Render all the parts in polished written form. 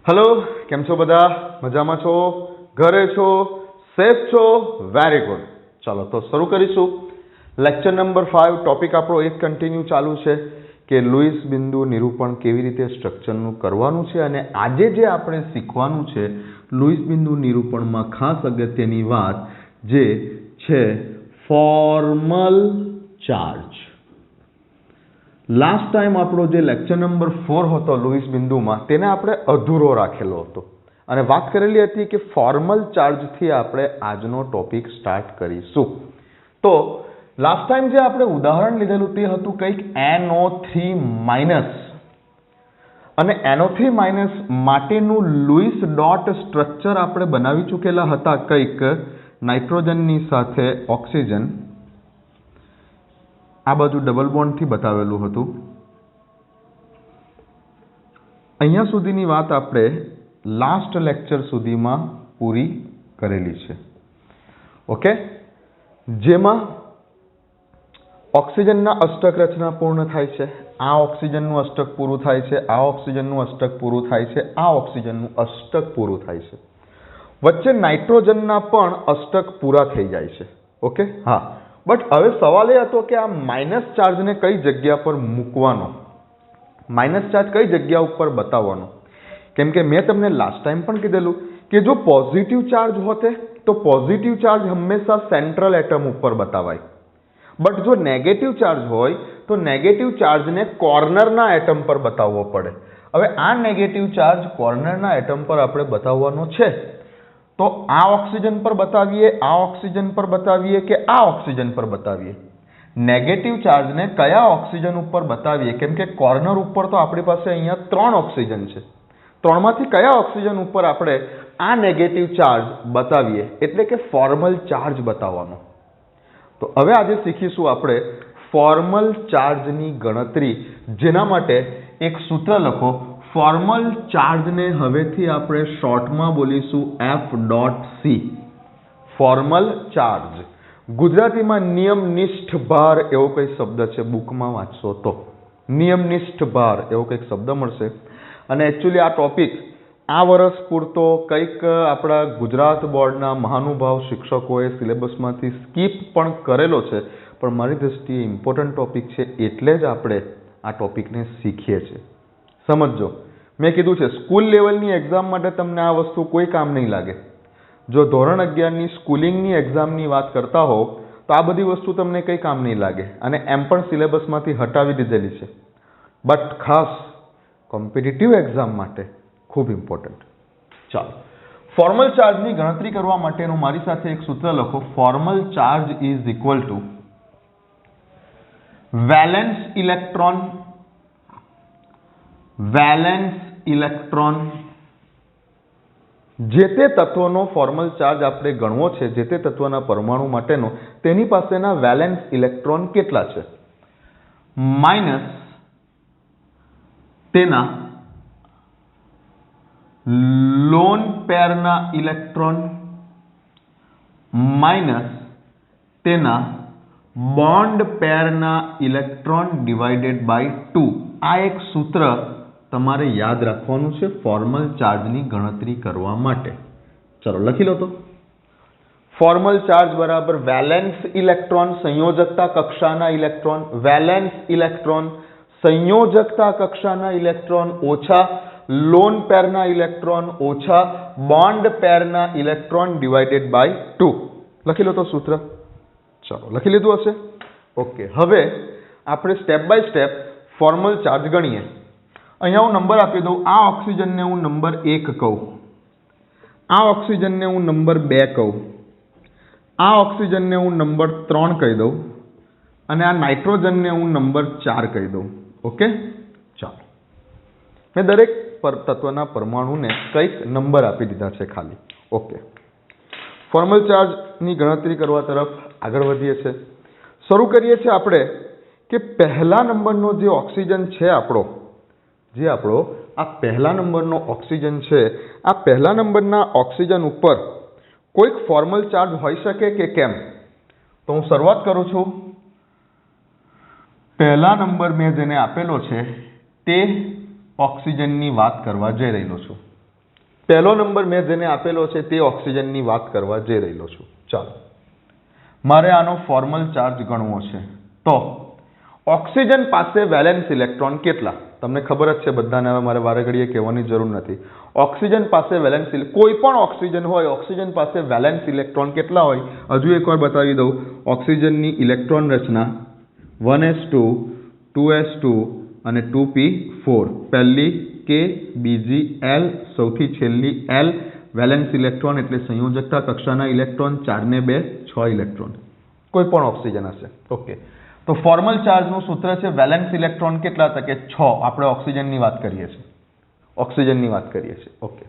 Hello केम छो बधा मजामां छो घरे छो सेफ छो वेरी गुड। चलो तो शुरू करीशुं लेक्चर नंबर 5 टॉपिक आपणो एक कंटिन्यू चालू छे के लुईस बिंदु निरूपण केवी रीते स्ट्रक्चरनुं करवानुं छे अने आजे जे आपणे शीखवानुं छे लुईस बिंदु निरूपणमां खास अगत्यनी वात जे छे फॉर्मल चार्ज। लास्ट टाइम આપણો જે લેક્ચર નંબર 4 હતો લુઈસ બિંદુમાં તેને આપણે અધૂરો રાખેલો હતો અને વાત કરેલી હતી કે ફોર્મલ ચાર્જથી આપણે આજનો ટોપિક સ્ટાર્ટ કરીશું। તો લાસ્ટ ટાઈમ જે આપણે ઉદાહરણ લીધેલું તે હતું કંઈક NO3- અને NO3- માટેનું લુઈસ ડોટ સ્ટ્રક્ચર આપણે બનાવી ચૂકેલા હતા કંઈક નાઇટ્રોજનની સાથે ઓક્સિજન આ બાજુ ડબલ બોન્ડથી બતાવેલું હતું। અહીંયા સુધીની વાત આપણે લાસ્ટ લેક્ચર સુધીમાં પૂરી કરેલી છે। ઓકે, જેમાં ઓક્સિજનના અષ્ટક રચના પૂર્ણ થાય છે, આ ઓક્સિજનનું અષ્ટક પૂરું થાય છે, આ ઓક્સિજનનું અષ્ટક પૂરું થાય છે, આ ઓક્સિજનનું અષ્ટક પૂરું થાય છે, વચ્ચે નાઇટ્રોજનના પણ અષ્ટક પૂરા થઈ જાય છે। ઓકે, હા, બટ હવે સવાલ એ હતો કે આ માઇનસ ચાર્જને કઈ જગ્યા પર મૂકવાનો, માઇનસ ચાર્જ કઈ જગ્યા ઉપર બતાવવાનો, કેમ કે મેં તમને લાસ્ટ ટાઈમ પણ કીધેલું કે જો પોઝિટિવ ચાર્જ હોતે તો પોઝિટિવ ચાર્જ હંમેશા સેન્ટ્રલ એટમ ઉપર બતાવાય, બટ જો નેગેટિવ ચાર્જ હોય તો નેગેટિવ ચાર્જને કોર્નરના એટમ પર બતાવવો પડે। હવે આ નેગેટિવ ચાર્જ કોર્નરના એટમ પર આપણે બતાવવાનો છે તો આ ઓક્સિજન પર બતાવીએ, આ ઓક્સિજન પર બતાવીએ કે આ ઓક્સિજન પર બતાવીએ, નેગેટિવ ચાર્જને કયા ઓક્સિજન ઉપર બતાવીએ, કેમ કે કોર્નર ઉપર તો આપણી પાસે અહીંયા 3 ઓક્સિજન છે, 3માંથી કયા ઓક્સિજન ઉપર આપણે આ નેગેટિવ ચાર્જ બતાવીએ એટલે કે ફોર્મલ ચાર્જ બતાવવાનો। તો હવે આજે શીખીશું આપણે ફોર્મલ ચાર્જની ગણતરી, જેના માટે એક સૂત્ર લખો। ફોર્મલ ચાર્જને હવેથી આપણે શોર્ટમાં બોલીશું F.C। ફોર્મલ ચાર્જ ગુજરાતીમાં નિયમનિષ્ઠ ભાર એવો કંઈ શબ્દ છે, બુકમાં વાંચશો તો નિયમનિષ્ઠ ભાર એવો કંઈક શબ્દ મળશે। અને એકચ્યુઅલી આ ટોપિક આ વર્ષ પૂરતો કંઈક આપણા ગુજરાત બોર્ડના મહાનુભાવ શિક્ષકોએ સિલેબસમાંથી સ્કીપ પણ કરેલો છે, પણ મારી દૃષ્ટિએ ઇમ્પોર્ટન્ટ ટોપિક છે એટલે જ આપણે આ ટોપિકને શીખીએ છીએ। સમજો, મેં કીધું છે સ્કૂલ લેવલની એક્ઝામ માટે તમને આ વસ્તુ કોઈ કામ નહીં લાગે। જો ધોરણ 11ની સ્કૂલિંગની એક્ઝામની વાત કરતા હો તો આ બધી વસ્તુ તમને કંઈ કામ નહીં લાગે અને એમ પણ સિલેબસમાંથી હટાવી દીધેલી છે, બટ ખાસ કોમ્પિટિટિવ એક્ઝામ માટે ખૂબ ઇમ્પોર્ટન્ટ। ચાલો, ફોર્મલ ચાર્જની ગણતરી કરવા માટેનું મારી સાથે એક સૂત્ર લખો। Formal charge is equal to valence electron જે તે તત્વનો ફોર્મલ ચાર્જ આપણે ગણવો છે, જે તે તત્વના પરમાણુ માટેનો, તેની પાસેના વેલેન્સ ઇલેક્ટ્રોન કેટલા છે, માઇનસ તેના લોન પેરના ઇલેક્ટ્રોન માઇનસ તેના બોન્ડ પેરના ઇલેક્ટ્રોન ડિવાઇડેડ બાય 2। આ એક સૂત્ર તમારે યાદ રાખવાનું છે ફોર્મલ ચાર્જની ગણતરી કરવા માટે। ચલો લખી લો તો, ફોર્મલ ચાર્જ બરાબર વેલેન્સ ઇલેક્ટ્રોન સંયોજકતા કક્ષાના ઇલેક્ટ્રોન, વેલેન્સ ઇલેક્ટ્રોન સંયોજકતા કક્ષાના ઇલેક્ટ્રોન ઓછા લોન પેરના ઇલેક્ટ્રોન ઓછા બોન્ડ પેરના ઇલેક્ટ્રોન ડિવાઇડેડ બાય 2। લખી લો તો સૂત્ર। ચલો લખી લીધું હશે? ઓકે, હવે આપણે step by step formal charge ગણીએ। અહીંયા હું નંબર આપી દઉં। આ ઓક્સિજનને હું નંબર 1 કહું, આ ઓક્સિજનને હું નંબર 2 કહું, આ ઓક્સિજનને હું નંબર 3 કહી દઉં અને આ નાઇટ્રોજનને હું નંબર 4 કહી દઉં। ઓકે, ચાલો, મેં દરેક તત્વના પરમાણુને કંઈક નંબર આપી દીધા છે ખાલી। ઓકે, ફોર્મલ ચાર્જની ગણતરી કરવા તરફ આગળ વધીએ છીએ। શરૂ કરીએ છીએ આપણે કે પહેલા નંબરનો જે ઓક્સિજન છે આપણો આ પહેલા નંબરનો ઓક્સિજન છે, આ પહેલા નંબરના ઓક્સિજન ઉપર કોઈક ફોર્મલ ચાર્જ હોઈ શકે કે કેમ? તો હું શરૂઆત કરું છું। પહેલા નંબર મેં જેને આપેલો છે તે ઓક્સિજનની વાત કરવા જઈ રહ્યો છું। પહેલો નંબર મેં જેને આપેલો છે તે ઓક્સિજનની વાત કરવા જઈ રહેલો છું. ચાલો, મારે આનો ફોર્મલ ચાર્જ ગણવો છે. તો ઓક્સિજન પાસે વેલેન્સ ઇલેક્ટ્રોન કેટલા? તમને ખબર જ છે બધાને, હવે મારે વારે ઘડીએ કહેવાની જરૂર નથી. ઓક્સિજન પાસે વેલેન્સ, કોઈ પણ ઓક્સિજન હોય, ઓક્સિજન પાસે વેલેન્સ ઇલેક્ટ્રોન કેટલા હોય? હજુ એકવાર બતાવી દઉં. ઓક્સિજનની ઇલેક્ટ્રોન રચના 1s2, 2s2 અને 2p4. પહેલી K, બીજી L, સૌથી છેલ્લી L. વેલેન્સ ઇલેક્ટ્રોન એટલે સંયોજકતા કક્ષાના ઇલેક્ટ્રોન, 4 ને 2 6 ઇલેક્ટ્રોન. કોઈ પણ ઓક્સિજન હશે. ઓકે, તો ફોર્મલ ચાર્જનું સૂત્ર છે વેલેન્સ ઇલેક્ટ્રોન કેટલા? તો કે 6. આપણે ઓક્સિજનની વાત કરીએ છીએ. ઓક્સિજનની વાત કરીએ છીએ. ઓકે,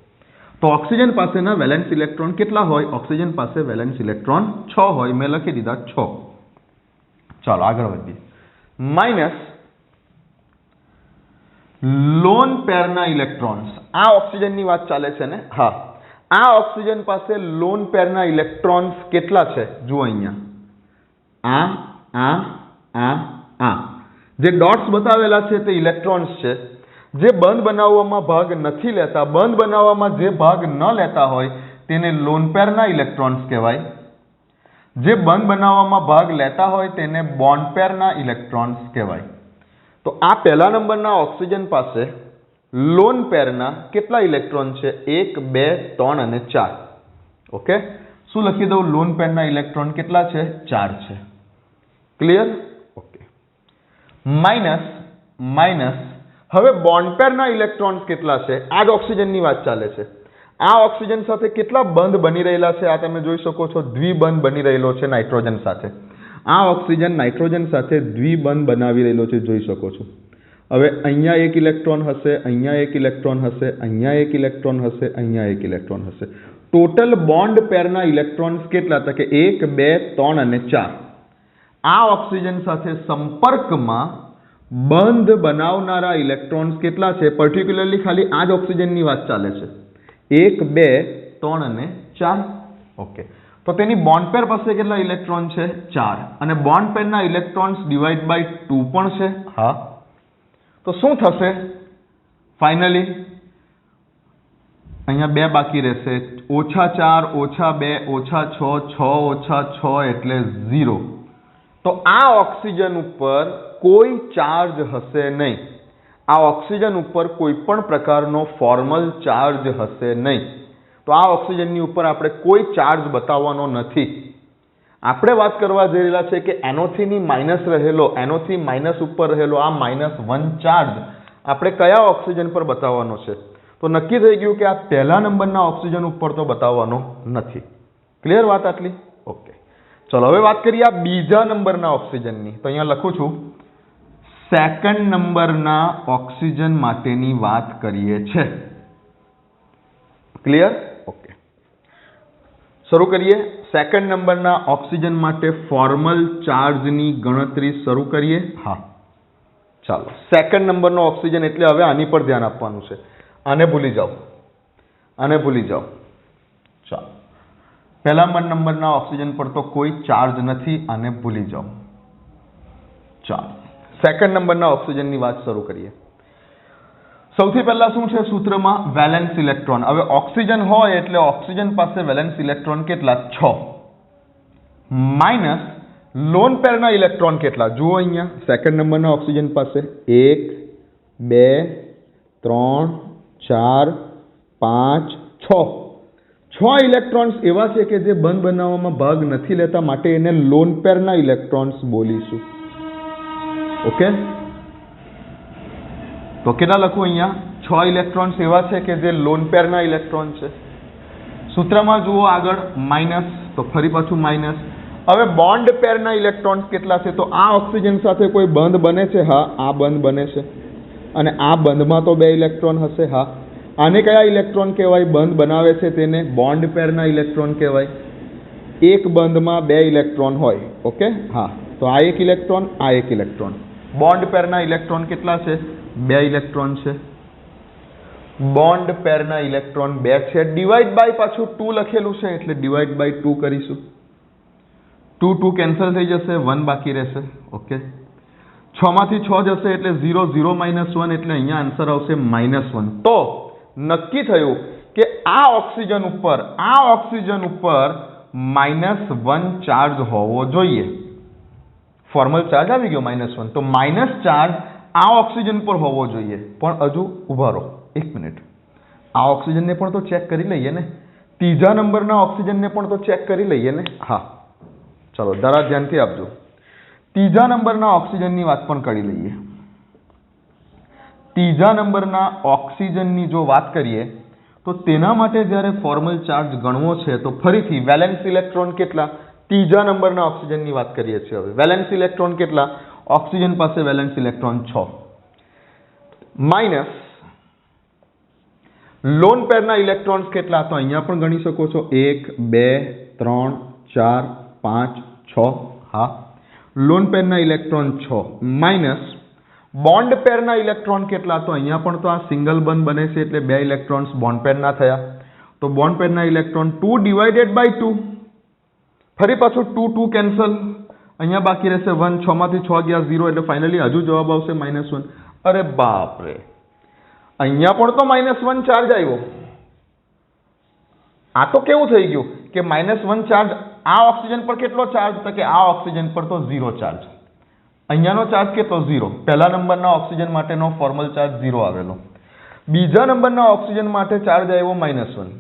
તો ઓક્સિજન પાસેના વેલેન્સ ઇલેક્ટ્રોન કેટલા હોય? ઓક્સિજન પાસે વેલેન્સ ઇલેક્ટ્રોન 6 હોય. મેં લખી દીધા 6. ચાલો આગળ વધીએ. માઇનસ લોન પેરના ઇલેક્ટ્રોન્સ. આ ઓક્સિજનની વાત ચાલે છે ને? હા, આ ઓક્સિજન પાસે લોન પેરના ઇલેક્ટ્રોન્સ કેટલા છે? જુઓ અહીંયા, આ જે ડોટ્સ બતાવેલા છે તે ઇલેક્ટ્રોન્સ છે. જે બંધ બનાવવામાં ભાગ નથી લેતા, બંધ બનાવવામાં જે ભાગ ન લેતા હોય તેને લોન પેરના ઇલેક્ટ્રોન્સ કહેવાય. જે બંધ બનાવવામાં ભાગ લેતા હોય તેને બોન્ડ પેરના ઇલેક્ટ્રોન્સ કહેવાય. તો આ પહેલા નંબરના ઓક્સિજન પાસે લોન પેરના કેટલા ઇલેક્ટ્રોન છે? 1, 2, 3 અને 4. ઓકે, શું લખી દઉં? લોન પેરના ઇલેક્ટ્રોન કેટલા છે? 4 છે. ક્લિયર? ઓકે. માઇનસ હવે બોન્ડ પેરના ઇલેક્ટ્રોન્સ કેટલા છે? આ જ ઓક્સિજનની વાત ચાલે છે. આ ઓક્સિજન સાથે કેટલા બંધ બની રહેલા છે? આ તમે જોઈ શકો છો, દ્વિબંધ બની રહેલો છે નાઇટ્રોજન સાથે. આ ઓક્સિજન નાઇટ્રોજન સાથે દ્વિબંધ બનાવી રહેલો છે, જોઈ શકો છો. હવે અહીંયા એક ઇલેક્ટ્રોન હશે, અહીંયા એક ઇલેક્ટ્રોન હશે, અહીંયા એક ઇલેક્ટ્રોન હશે, અહીંયા એક ઇલેક્ટ્રોન હશે. ટોટલ બોન્ડ પેરના ઇલેક્ટ્રોન્સ કેટલા? તો કે 1, 2, 3 અને 4. આ ઓક્સિજન સાથે સંપર્કમાં બંધ બનાવનારા ઇલેક્ટ્રોન્સ કેટલા છે? પર્ટિક્યુલરલી ખાલી આ જ ઓક્સિજનની વાત ચાલે છે. 1, 2, 3 અને 4. ઓકે, તો તેની બોન્ડ પેર પાસે કેટલા ઇલેક્ટ્રોન છે? 4. અને બોન્ડ પેરના ઇલેક્ટ્રોન્સ ડિવાઈડ બાય 2 પણ છે. હા, તો શું થશે ફાઇનલી? અહીંયા 2 બાકી રહેશે. -4, -2, -6, 6 - 6 એટલે 0. તો આ ઓક્સિજન ઉપર કોઈ ચાર્જ હશે નહીં. આ ઓક્સિજન ઉપર કોઈ પણ પ્રકારનો ફોર્મલ ચાર્જ હશે નહીં. તો આ ઓક્સિજનની ઉપર આપણે કોઈ ચાર્જ બતાવવાનો નથી. આપણે વાત કરવા જઈ રહેલા છે કે NO3 ની માઇનસ રહેલો, NO3 માઇનસ ઉપર રહેલો આ -1 ચાર્જ આપણે કયા ઓક્સિજન પર બતાવવાનો છે? તો નક્કી થઈ ગયું કે આ પહેલા નંબરના ઓક્સિજન ઉપર તો બતાવવાનો નથી. ક્લિયર વાત આટલી? ઓકે, ચલો હવે વાત કરીએ આ બીજા નંબરના ઓક્સિજનની. તો અહીંયા લખું છું, સેકન્ડ નંબરના ઓક્સિજન માટેની વાત કરીએ છે. ક્લિયર? ઓકે, શરૂ કરીએ. સેકન્ડ નંબરના ઓક્સિજન માટે ફોર્મલ ચાર્જની ગણતરી શરૂ કરીએ. હા, ચાલો. સેકન્ડ નંબરનો ઓક્સિજન એટલે હવે આની પર ધ્યાન આપવાનું છે. આને ભૂલી જાઓ, આને ભૂલી જાઓ. ચાલો, પહેલા નંબરના ઓક્સિજન પર તો કોઈ ચાર્જ નથી, આને ભૂલી જાઓ. ચાલો, સેકન્ડ નંબરના ઓક્સિજનની વાત શરૂ કરીએ. સૌથી પહેલા શું છે સૂત્રમાં? Valence electron. હવે ઓક્સિજન હોય એટલે ઓક્સિજન પાસે વેલેન્સ ઇલેક્ટ્રોન કેટલા? 6. માઇનસ લોન પેરના ઇલેક્ટ્રોન કેટલા? જુઓ અહીંયા, સેકન્ડ નંબરના ઓક્સિજન પાસે 1, 2, 3, 4, 5, 6. 6 ઇલેક્ટ્રોન્સ એવા છે કે જે બંધ બનાવવામાં ભાગ નથી લેતા, માટે એને લોન પેરના ઇલેક્ટ્રોન્સ બોલીશું. ઓકે, તો કેટલા લખું અહીંયા? 6 ઇલેક્ટ્રોન્સ એવા છે કે જે લોન પેરના ઇલેક્ટ્રોન છે. સૂત્રમાં જુઓ આગળ માઇનસ, તો ફરી પાછું માઇનસ. હવે બોન્ડ પેરના ઇલેક્ટ્રોન્સ કેટલા છે? તો આ ઓક્સિજન સાથે કોઈ બંધ બને છે? હા, આ બંધ બને છે. અને આ બંધમાં તો 2 ઇલેક્ટ્રોન હશે. હા, આને કયા ઇલેક્ટ્રોન કહેવાય? બંધ બનાવે છે તેને બોન્ડ પેરના ઇલેક્ટ્રોન કહેવાય. એક બંધમાં 2 ઇલેક્ટ્રોન હોય. ઓકે, હા, તો આ એક ઇલેક્ટ્રોન, આ એક ઇલેક્ટ્રોન. બોન્ડ પેરના ઇલેક્ટ્રોન કેટલા છે? 2 ઇલેક્ટ્રોન છે. બોન્ડ પેરના ઇલેક્ટ્રોન 2 છે. ડિવાઈડ બાય પાછું 2 લખેલું છે એટલે ડિવાઈડ બાય 2 કરીશું. 2 2 કેન્સલ થઈ જશે, 1 બાકી રહેશે. ઓકે, 6 માંથી 6 જશે એટલે 0 0 -1 એટલે અહીંયા આન્સર આવશે -1. તો નક્કી થયું કે આ ઓક્સિજન ઉપર -1 ચાર્જ હોવો જોઈએ. ફોર્મલ ચાર્જ આવી ગયો -1, તો માઇનસ ચાર્જ આ ઓક્સિજન પર હોવો જોઈએ. પણ હજુ ઉભા રહો 1 મિનિટ, આ ઓક્સિજનને પણ તો ચેક કરી લઈએ ને, ત્રીજા નંબરના ઓક્સિજનને પણ તો ચેક કરી લઈએ ને. હા ચલો જરા ધ્યાનથી આપજો. ત્રીજા નંબરના ઓક્સિજનની વાત પણ કરી લઈએ. ત્રીજા નંબરના ઓક્સિજનની જો વાત કરીએ તો તેના માટે જ્યારે ફોર્મલ ચાર્જ ગણવો છે તો ફરીથી વેલેન્સ ઇલેક્ટ્રોન કેટલા, ત્રીજા નંબરના ઓક્સિજનની વાત કરીએ છીએ. હવે વેલેન્સ ઇલેક્ટ્રોન કેટલા, ઓક્સિજન પાસે વેલેન્સ ઇલેક્ટ્રોન 6 માઇનસ લોન પેરના ઇલેક્ટ્રોન્સ કેટલા, તો અહીંયા પણ ગણી શકો છો 1 2 3 4 5 6. હા, લોન પેરના ઇલેક્ટ્રોન 6 માઇનસ બોન્ડ પેરના ઇલેક્ટ્રોન કેટલા, તો અહીંયા પણ તો આ સિંગલ બંધ બને છે એટલે 2 ઇલેક્ટ્રોન્સ બોન્ડ પેરના થયા, તો બોન્ડ પેરના ઇલેક્ટ્રોન 2 ડિવાઇડેડ બાય 2. ફરી પાછું 2 2 કેન્સલ, અહીંયા બાકી રહેશે 1, 6 માંથી 6 ગયા 0 એટલે ફાઇનલી હજુ જવાબ આવશે -1. અરે બાપ રે, અહીંયા પણ તો -1 ચાર્જ આવ્યો. આ તો કેવું થઈ ગયું કે -1 ચાર્જ આ ઓક્સિજન પર કેટલો ચાર્જ, તો કે આ ઓક્સિજન પર તો 0 ચાર્જ. અહીંયાનો ચાર્જ કેટલો 0, પહેલા નંબરના ઓક્સિજન માટેનો ફોર્મલ ચાર્જ 0 આવેલો, બીજા નંબરના ઓક્સિજન માટે ચાર્જ આવ્યો -1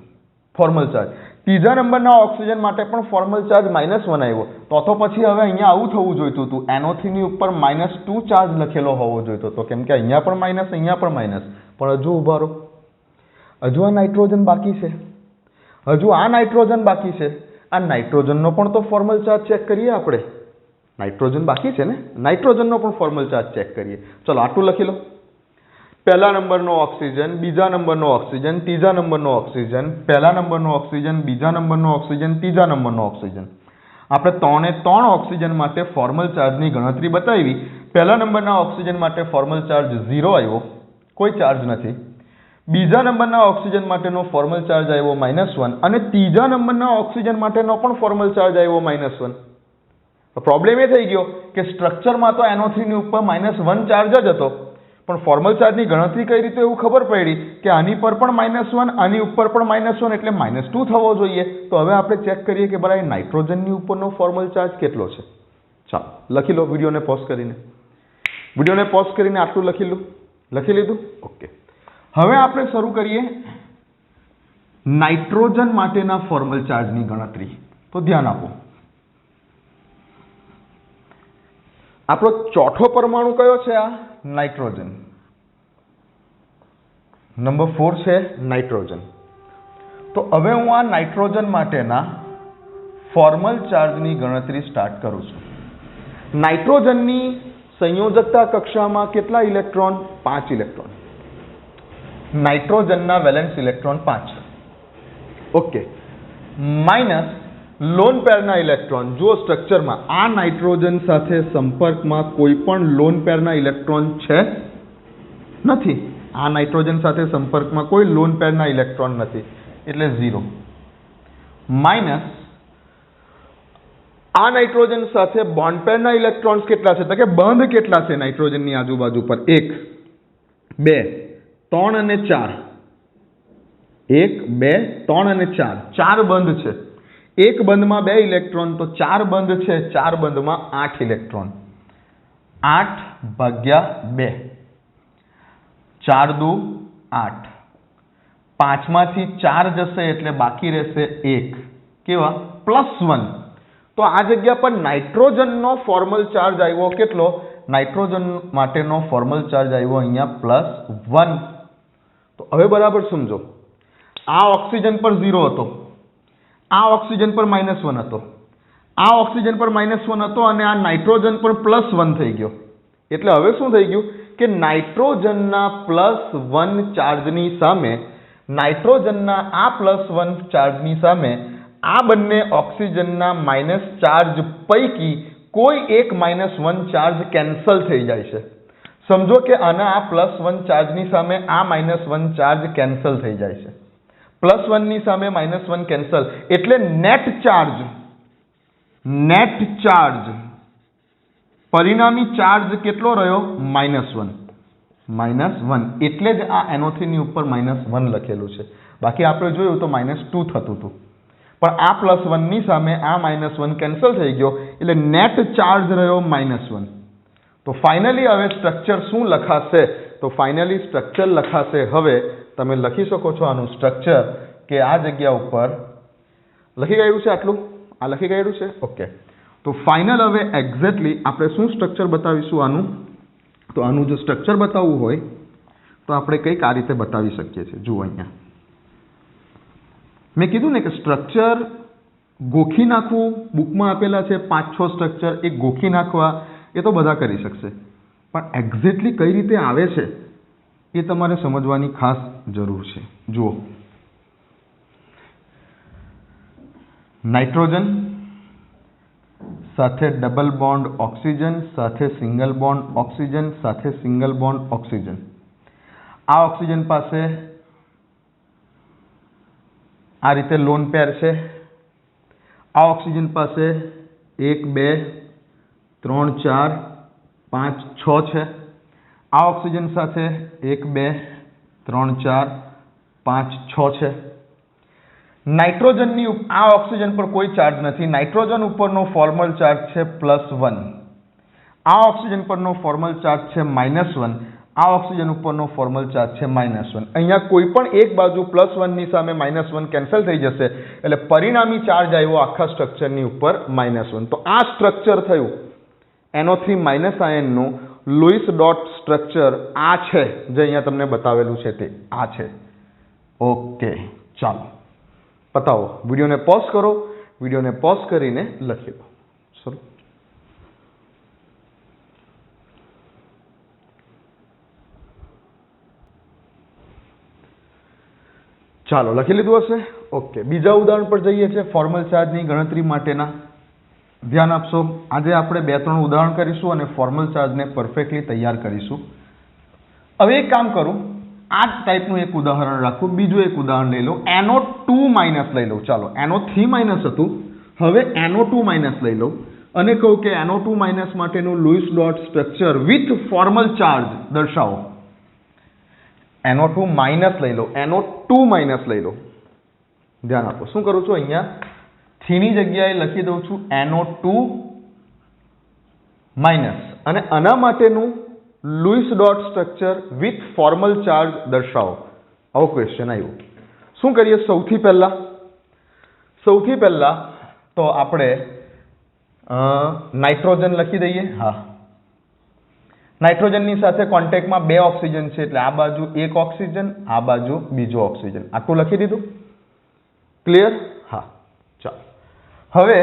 ફોર્મલ ચાર્જ, ત્રીજા નંબરના ઓક્સિજન માટે પણ ફોર્મલ ચાર્જ -1 આવ્યો. તો પછી હવે અહીંયા આવું થવું જોઈતું હતું, NO3 ની ઉપર -2 ચાર્જ લખેલો હોવો જોઈતો હતો, કેમ કે અહીંયા પણ માઇનસ અહીંયા પણ માઇનસ. પણ હજુ ઉભા રહો, હજુ આ નાઇટ્રોજન બાકી છે, આ નાઇટ્રોજનનો પણ તો ફોર્મલ ચાર્જ ચેક કરીએ આપણે. નાઇટ્રોજન બાકી છે ને, નાઇટ્રોજનનો પણ ફોર્મલ ચાર્જ ચેક કરીએ. ચલો આટલું લખી લો, પહેલા નંબરનો ઓક્સિજન, બીજા નંબરનો ઓક્સિજન, ત્રીજા નંબરનો ઓક્સિજન, પહેલા નંબરનો ઓક્સિજન, બીજા નંબરનો ઓક્સિજન, ત્રીજા નંબરનો ઓક્સિજન. આપણે 3 ઓક્સિજન માટે ફોર્મલ ચાર્જની ગણતરી બતાવી. પહેલા નંબરના ઓક્સિજન માટે ફોર્મલ ચાર્જ 0 આવ્યો, કોઈ ચાર્જ નથી. બીજા નંબરના ઓક્સિજન માટેનો ફોર્મલ ચાર્જ આવ્યો -1 અને ત્રીજા નંબરના ઓક્સિજન માટેનો પણ ફોર્મલ ચાર્જ આવ્યો -1. પ્રોબ્લેમ એ થઈ ગયો કે સ્ટ્રક્ચરમાં તો NO3 ની ઉપર -1 ચાર્જ જ હતો, પણ ફોર્મલ ચાર્જની ગણતરી કઈ રીતે એવું ખબર પડી કે આની પર પણ -1, આની ઉપર પણ -1 એટલે -2 થવો જોઈએ. તો હવે આપણે ચેક કરીએ કે બરાબર નાઇટ્રોજનની ઉપરનો ફોર્મલ ચાર્જ કેટલો છે. ચાલો લખી લો, વિડીયોને પોઝ કરીને આટલું લખી લીધું. ઓકે, હવે આપણે શરૂ કરીએ નાઇટ્રોજન માટેના ફોર્મલ ચાર્જની ગણતરી. તો ધ્યાન આપો, આપણો ચોથો પરમાણુ કયો છે, આ નાઇટ્રોજન. નંબર 4 છે નાઇટ્રોજન. તો હવે હું આ નાઇટ્રોજન માટેના ફોર્મલ ચાર્જની ગણતરી સ્ટાર્ટ કરું છું. નાઇટ્રોજનની સંયોજકતા કક્ષામાં કેટલા ઇલેક્ટ્રોન, 5 ઇલેક્ટ્રોન. નાઇટ્રોજનના valence electron 5. Okay, minus lone પેરના ઇલેક્ટ્રોન. જુઓ સ્ટ્રક્ચરમાં આ નાઇટ્રોજન સાથે સંપર્કમાં કોઈ પણ લોન પેરના ઇલેક્ટ્રોન છે નથી. આ નાઇટ્રોજન સાથે સંપર્કમાં કોઈ લોન પેરના ઇલેક્ટ્રોન નથી એટલે 0. માઇનસ આ નાઇટ્રોજન સાથે બોન્ડ પેરના ઇલેક્ટ્રોન્સ કેટલા છે, તો કે બંધ કેટલા છે નાઇટ્રોજનની આજુબાજુ પર, 1 2 3 અને 4. 1 2 3 અને 4, 4 બંધ છે. એક બંધમાં 2 ઇલેક્ટ્રોન, તો 4 બંધ છે, 4 બંધમાં 8 ઇલેક્ટ્રોન. 8/2, 4 દુ 8, 5 માંથી 4 જશે એટલે બાકી રહેશે 1. કેવા, +1. તો આ જગ્યા પર નાઇટ્રોજનનો ફોર્મલ ચાર્જ આવ્યો કેટલો, નાઇટ્રોજન માટેનો ફોર્મલ ચાર્જ આવ્યો અહીંયા +1. તો હવે બરાબર સમજો, આ ઓક્સિજન પર 0 હતો, આ ઓક્સિજન પર -1 હતો, આ ઓક્સિજન પર -1 હતો અને આ નાઇટ્રોજન પર +1 થઈ ગયો. એટલે હવે શું થઈ ગયું કે નાઇટ્રોજનના +1 ચાર્જની સામે, નાઇટ્રોજનના આ +1 ચાર્જની સામે આ બંને ઓક્સિજનના માઇનસ ચાર્જ પૈકી કોઈ એક -1 ચાર્જ કેન્સલ થઈ જાય છે. સમજો કે આના આ +1 ચાર્જની સામે આ -1 ચાર્જ કેન્સલ થઈ જાય છે. +1 ની સામે -1 કેન્સલ એટલે નેટ ચાર્જ પરિણામી ચાર્જ કેટલો રહ્યો, -1. -1 એટલે જ આ NO3 ની ઉપર -1 લખેલું છે, બાકી આપણે જોયું તો -2 થતું હતું, પણ આ +1 ની સામે આ -1 કેન્સલ થઈ ગયો એટલે નેટ ચાર્જ રહ્યો -1. તો ફાઇનલી હવે સ્ટ્રક્ચર શું લખાશે? તો ફાઇનલી સ્ટ્રક્ચર લખાશે, હવે તમે લખી શકો છો આનું સ્ટ્રક્ચર કે આ જગ્યા ઉપર લખી ગયું છે, આટલું આ લખી ગયેલું છે. ઓકે, તો ફાઇનલ હવે એક્ઝેક્ટલી આપણે શું સ્ટ્રક્ચર બતાવીશું આનું? તો આનું જો સ્ટ્રક્ચર બતાવવું હોય તો આપણે કંઈક આ રીતે બતાવી શકીએ છીએ. જુઓ અહીંયા મેં કીધું ને કે સ્ટ્રક્ચર ગોખી નાખવું, બુકમાં આપેલા છે 5-6 સ્ટ્રક્ચર, એ ગોખી નાખવા એ તો બધા કરી શકશે, પણ એક્ઝેક્ટલી કઈ રીતે આવે છે એ તમારે સમજવાની ખાસ જરૂર છે. જુઓ, નાઇટ્રોજન સાથે ડબલ બોન્ડ ઓક્સિજન સાથે સિંગલ બોન્ડ ઓક્સિજન સાથે સિંગલ બોન્ડ ઓક્સિજન. આ ઓક્સિજન પાસે આ રીતે લોન પેર છે, આ ઓક્સિજન પાસે 1 2 3 4 5 6 છે, આ ઓક્સિજન સાથે 1 2 3 4 5 6 છે. નાઇટ્રોજનની આ ઓક્સિજન પર કોઈ ચાર્જ નથી, નાઇટ્રોજન ઉપરનો ફોર્મલ ચાર્જ છે +1, આ ઓક્સિજન પરનો ફોર્મલ ચાર્જ છે -1, આ ઓક્સિજન ઉપરનો ફોર્મલ ચાર્જ છે -1. અહીંયા કોઈ પણ એક બાજુ +1 ની સામે -1 કેન્સલ થઈ જશે એટલે પરિણામી ચાર્જ આવ્યો આખા સ્ટ્રક્ચરની ઉપર -1. તો આ સ્ટ્રક્ચર થયું NO3- આયનનું લુઈસ ડોટ સ્ટ્રક્ચર. આ છે જે અહીંયા તમને બતાવેલું છે તે આ છે. ઓકે, ચાલો પતાવો. વિડીયોને પોઝ કરો, વિડીયોને પોઝ કરીને લખી દો. ચલો, ચાલો લખી લીધું હશે. ઓકે, બીજા ઉદાહરણ પર જઈએ છીએ ફોર્મલ ચાર્જની ગણતરી માટેના. ધ્યાન આપશો, આજે આપણે 2-3 ઉદાહરણ કરીશું અને ફોર્મલ ચાર્જને પરફેક્ટલી તૈયાર કરીશું. હવે એક કામ કરું, આ જ ટાઈપનું એક ઉદાહરણ રાખું, બીજું એક ઉદાહરણ લઈ લો, NO2- લઈ લઉં. ચાલો, NO3- હતું, હવે NO2- લઈ લઉં અને કહું કે NO2- માટેનું Louis dot structure with formal charge દર્શાવો. NO2- લઈ લો, NO2- લઈ લો. ધ્યાન આપો, શું કરું છું અહીંયા થીની જગ્યાએ લખી દઉં છું NO2- અને આના માટેનું Louis dot structure with formal charge દર્શાવો. આવો ક્વેશ્ચન આવ્યો. શું કરીએ? સૌથી પહેલા તો આપણે નાઇટ્રોજન લખી દઈએ. હા, નાઇટ્રોજનની સાથે કોન્ટેક્ટમાં 2 ઓક્સિજન છે એટલે આ બાજુ 1 ઓક્સિજન, આ બાજુ બીજો ઓક્સિજન. આટલું લખી દીધું? ક્લિયર? હા, ચાલો. હવે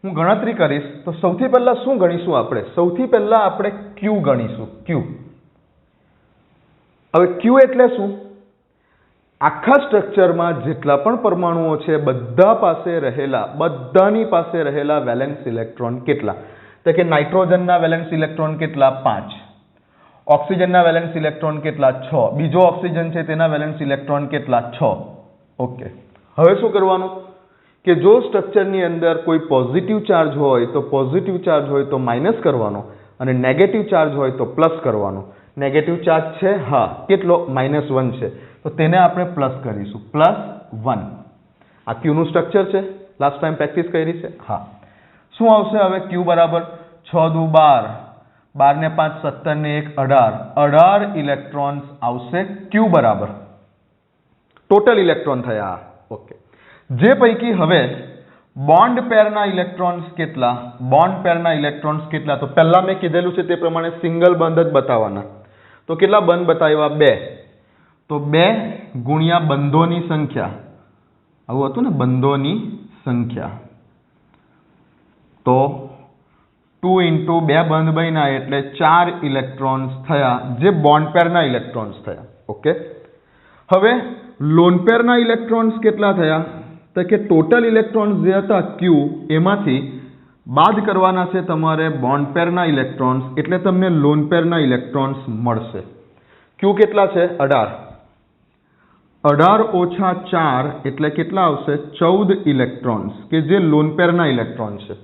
હું ગણતરી કરીશ તો સૌથી પહેલા શું ગણીશું આપણે? સૌથી પહેલા આપણે Q ગણીશું. Q. હવે Q એટલે શું? આખા સ્ટ્રક્ચરમાં જેટલા પણ પરમાણુઓ છે બધાની પાસે રહેલા વેલેન્સ ઇલેક્ટ્રોન કેટલા? તો કે નાઇટ્રોજનના વેલેન્સ ઇલેક્ટ્રોન કેટલા? 5. ઓક્સિજનના વેલેન્સ ઇલેક્ટ્રોન કેટલા? 6. બીજો ઓક્સિજન છે તેના વેલેન્સ ઇલેક્ટ્રોન કેટલા? 6. ઓકે, હવે શું કરવાનું કે જો સ્ટ્રક્ચરની અંદર કોઈ પોઝિટિવ ચાર્જ હોય તો પોઝિટિવ ચાર્જ હોય તો માઇનસ કરવાનો અને નેગેટિવ ચાર્જ હોય તો પ્લસ કરવાનો. નેગેટિવ ચાર્જ છે, હા, કેટલો? -1 છે, તો તેને આપણે પ્લસ કરીશું, +1. આ Q નું સ્ટ્રક્ચર છે, લાસ્ટ ટાઈમ પ્રેક્ટિસ કરી છે. હા, શું આવશે હવે? Q બરાબર 6 દુ 12, 12 ને 5 17 ને 1 18 ઇલેક્ટ્રોન્સ આવશે Q બરાબર. ટોટલ ઇલેક્ટ્રોન થયા. ઓકે, જે પૈકી હવે બોન્ડ પેરના ઇલેક્ટ્રોન્સ કેટલા? બોન્ડ પેરના ઇલેક્ટ્રોન્સ કેટલા? તો પહેલા મેં કીધેલું છે તે પ્રમાણે સિંગલ બંધ જ બતાવવાના. તો કેટલા બંધ બતાવ્યા? 2. તો 2 ગુણ્યા બંધોની સંખ્યા, આવું હતું ને, બંધોની સંખ્યા. તો 2 × 2 બંધ બન્યા એટલે 4 ઇલેક્ટ્રોન્સ થયા જે બોન્ડ પેરના ઇલેક્ટ્રોન્સ થયા. ઓકે, હવે લોન પેરના ઇલેક્ટ્રોન્સ કેટલા થયા? તો કે ટોટલ ઇલેક્ટ્રોન્સ જે હતા Q એમાંથી બાદ કરવાના છે તમારે બોન્ડ પેરના ઇલેક્ટ્રોન્સ, એટલે તમને લોન પેરના ઇલેક્ટ્રોન્સ મળશે. Q કેટલા છે? 18. 18 ઓછા 4 એટલે કેટલા આવશે? 14 ઇલેક્ટ્રોન્સ કે જે લોન પેરના ઇલેક્ટ્રોન છે.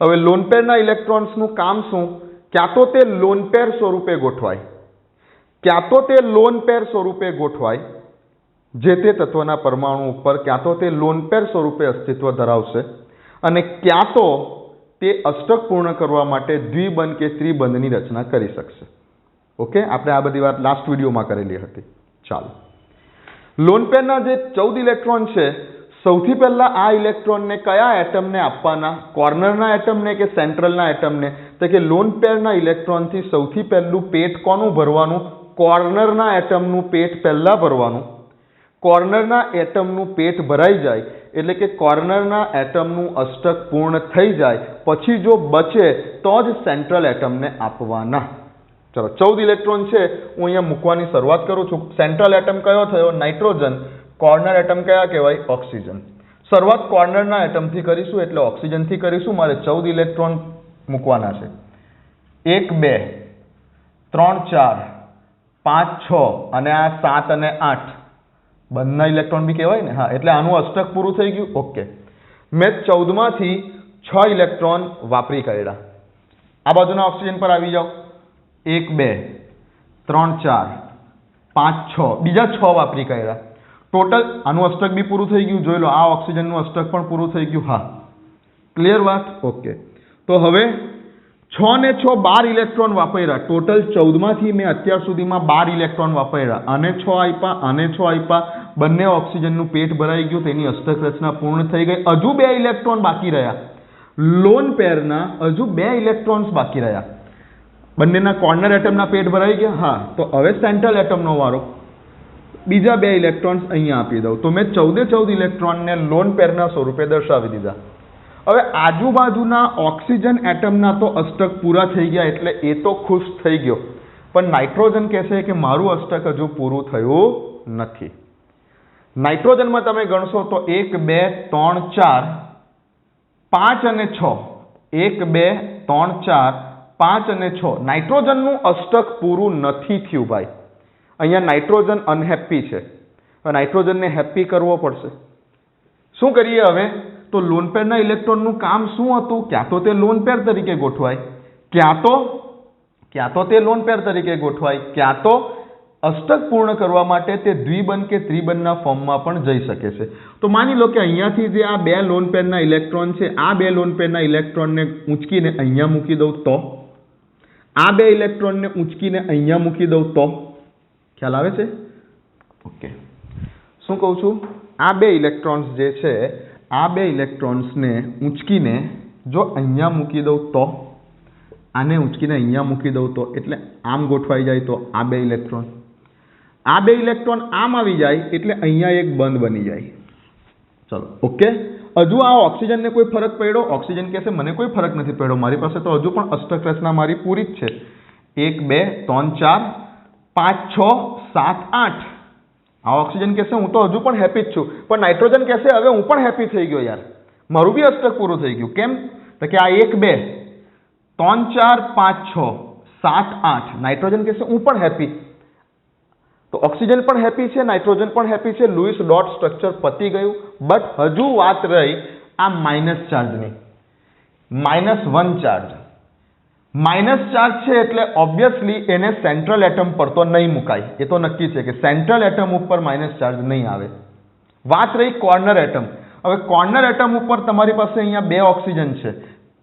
હવે લોન પેરના ઇલેક્ટ્રોન્સનું કામ શું? ક્યાં તો તે લોન પેર સ્વરૂપે ગોઠવાય, ક્યાં તો તે લોન પેર સ્વરૂપે ગોઠવાય જે તે તત્વના પરમાણુ ઉપર, ક્યાં તો તે લોન પેર સ્વરૂપે અસ્તિત્વ ધરાવશે અને ક્યાં તો તે અષ્ટક પૂર્ણ કરવા માટે દ્વિબંધ કે ત્રિબંધની રચના કરી શકશે. ઓકે, આપણે આ બધી વાત લાસ્ટ વિડીયોમાં કરેલી હતી. ચાલો, લોન પેરના જે 14 ઇલેક્ટ્રોન છે, સૌથી પહેલા આ ઇલેક્ટ્રોનને કયા એટમને આપવાના? કોર્નરના એટમને કે સેન્ટ્રલના એટમને? તો કે લોન પેરના ઇલેક્ટ્રોનથી સૌથી પહેલું પેટ કોનું ભરવાનું? કોર્નરના એટમનું પેટ પહેલા ભરવાનું. કોર્નરના એટમનું પેટ ભરાઈ જાય એટલે કે કોર્નરના એટમનું અષ્ટક પૂર્ણ થઈ જાય પછી જો બચે તો જ સેન્ટ્રલ એટમને આપવાના. ચલો, 14 ઇલેક્ટ્રોન છે, હું અહીંયા મૂકવાની શરૂઆત કરું છું. સેન્ટ્રલ એટમ કયો થયો? નાઇટ્રોજન. કોર્નર એટમ કયા કહેવાય? ઓક્સિજન. શરૂઆત કોર્નરના એટમથી કરીશું એટલે ઓક્સિજનથી કરીશું. મારે 14 ઇલેક્ટ્રોન મૂકવાના છે. 1 2 3 4 5 6 અને આ 7 અને 8 બંધના ઇલેક્ટ્રોન બી કહેવાય ને? હા, એટલે આનું અષ્ટક પૂરું થઈ ગયું. ઓકે, મેં 14 માંથી 6 ઇલેક્ટ્રોન વાપરી કાઢ્યા. આ બાજુના ઓક્સિજન પર આવી જાઓ. 1 2 3 4 5 6 બીજા 6 વાપરી કાઢ્યા. ટોટલ આનું અષ્ટક બી પૂરું થઈ ગયું. જોઈ લો, આ ઓક્સિજનનું અષ્ટક પણ પૂરું થઈ ગયું. હા, ક્લિયર વાત? ઓકે, તો હવે 6 ને 6 12 ઇલેક્ટ્રોન વાપર્યા. ટોટલ 14 માંથી મેં અત્યાર સુધીમાં 12 ઇલેક્ટ્રોન વાપર્યા. આને 6 આપ્યા, આને 6 આપ્યા, બંને ઓક્સિજનનું પેટ ભરાઈ ગયું, તેની અષ્ટક રચના પૂર્ણ થઈ ગઈ. હજુ 2 ઇલેક્ટ્રોન બાકી રહ્યા. લોન પેરના હજુ 2 ઇલેક્ટ્રોન્સ બાકી રહ્યા. બંનેના કોર્નર એટમના પેટ ભરાઈ ગયા. હા, તો હવે સેન્ટ્રલ એટમનો વારો. બીજા 2 ઇલેક્ટ્રોન્સ અહીંયા આપી દઉં તો મેં 14 ઇલેક્ટ્રોનને લોન પેરના સ્વરૂપે દર્શાવી દીધા. હવે આજુબાજુના ઓક્સિજન એટમના તો અષ્ટક પૂરા થઈ ગયા એટલે એ તો ખુશ થઈ ગયો, પણ નાઇટ્રોજન કહેશે કે મારું અષ્ટક હજુ પૂરું થયું નથી. નાઇટ્રોજનમાં તમે ગણશો તો 1 2 3 4 5 અને 6. 1 2 3 4 5 અને 6. નાઇટ્રોજનનું અષ્ટક પૂરું નથી થયું ભાઈ. અહીંયા નાઇટ્રોજન અનહેપી છે. નાઇટ્રોજનને હેપી કરવો પડશે. શું કરીએ હવે? તો લોન પેરના ઇલેક્ટ્રોનનું કામ શું હતું? ક્યાં તો તે લોન પેર તરીકે ગોઠવાય, ક્યાં તો તે લોન પેર તરીકે ગોઠવાય, ક્યાં તો અષ્ટક પૂર્ણ કરવા માટે તે દ્વિબંધ કે ત્રિબંધના ફોર્મમાં પણ જઈ શકે છે. તો માની લો કે અહીંયાથી જે આ 2 લોન પેરના ઇલેક્ટ્રોન છે, આ 2 લોન પેરના ઇલેક્ટ્રોનને ઊંચકીને અહીંયા મૂકી દઉં તો, આ 2 ઇલેક્ટ્રોનને ઊંચકીને અહીંયા મૂકી દઉં તો, ખ્યાલ આવે છે? ઓકે, શું કહું છું? આ 2 ઇલેક્ટ્રોન્સ જે છે, આ 2 ઇલેક્ટ્રોન્સને ઊંચકીને જો અહીંયા મૂકી દઉં તો, આને ઊંચકીને અહીંયા મૂકી દઉં તો, એટલે આમ ગોઠવાઈ જાય તો આ 2 ઇલેક્ટ્રોન, આ 2 ઇલેક્ટ્રોન આમ આવી જાય એટલે અહીંયા એક બંધ બની જાય. ચલો, ઓકે. હજુ આ ઓક્સિજનને કોઈ ફરક પડ્યો? ઓક્સિજન કહેશે મને કોઈ ફરક નથી પડ્યો, મારી પાસે તો હજુ પણ અષ્ટક રચના મારી પૂરી જ છે. 1 2 3 4 5 6 7 8. આ ઓક્સિજન કહેશે હું તો હજુ પણ હેપી જ છું, પણ નાઇટ્રોજન કહેશે હવે હું પણ હેપી થઈ ગયો યાર, મારું બી અષ્ટક પૂરું થઈ ગયું. કેમ? તો કે આ 1 2 3 4 5 6 7 8. નાઇટ્રોજન કહેશે હું પણ હેપી. તો ઓક્સિજન પણ હેપી છે, નાઇટ્રોજન પણ હેપી છે. લુઈસ ડોટ સ્ટ્રક્ચર પતી ગયું. બટ હજુ વાત રહી આ માઇનસ ચાર્જની. -1 ચાર્જ. માઇનસ ચાર્જ છે એટલે ઓબ્વિયસલી એને સેન્ટ્રલ એટમ પર તો નહીં મુકાય. એ તો નક્કી છે કે સેન્ટ્રલ એટમ ઉપર માઇનસ ચાર્જ નહીં આવે. વાત રહી કોર્નર એટમ. હવે કોર્નર એટમ ઉપર તમારી પાસે અહીંયા 2 ઓક્સિજન છે.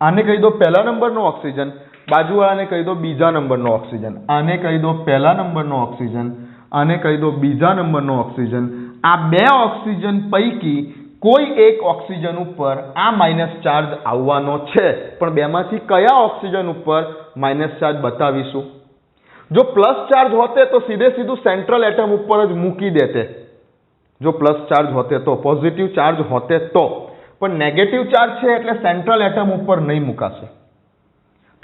આને કહી દો પહેલા નંબરનો ઓક્સિજન, બાજુવાળાને કહી દો બીજા નંબરનો ઓક્સિજન. આને કહી દો પહેલા નંબરનો ઓક્સિજન, આને કહી દો બીજા નંબરનો ઓક્સિજન. આ 2 ઓક્સિજન પૈકી કોઈ એક ઓક્સિજન ઉપર આ માઇનસ ચાર્જ આવવાનો છે, પણ બેમાંથી કયા ઓક્સિજન ઉપર માઇનસ ચાર્જ બતાવીશું? જો પ્લસ ચાર્જ હોતે તો સીધે સીધું સેન્ટ્રલ એટમ ઉપર જ મૂકી દેતે. જો પ્લસ ચાર્જ હોતે તો, પોઝિટિવ ચાર્જ હોતે તો, પણ નેગેટિવ ચાર્જ છે એટલે સેન્ટ્રલ એટમ ઉપર નહીં મુકાશે,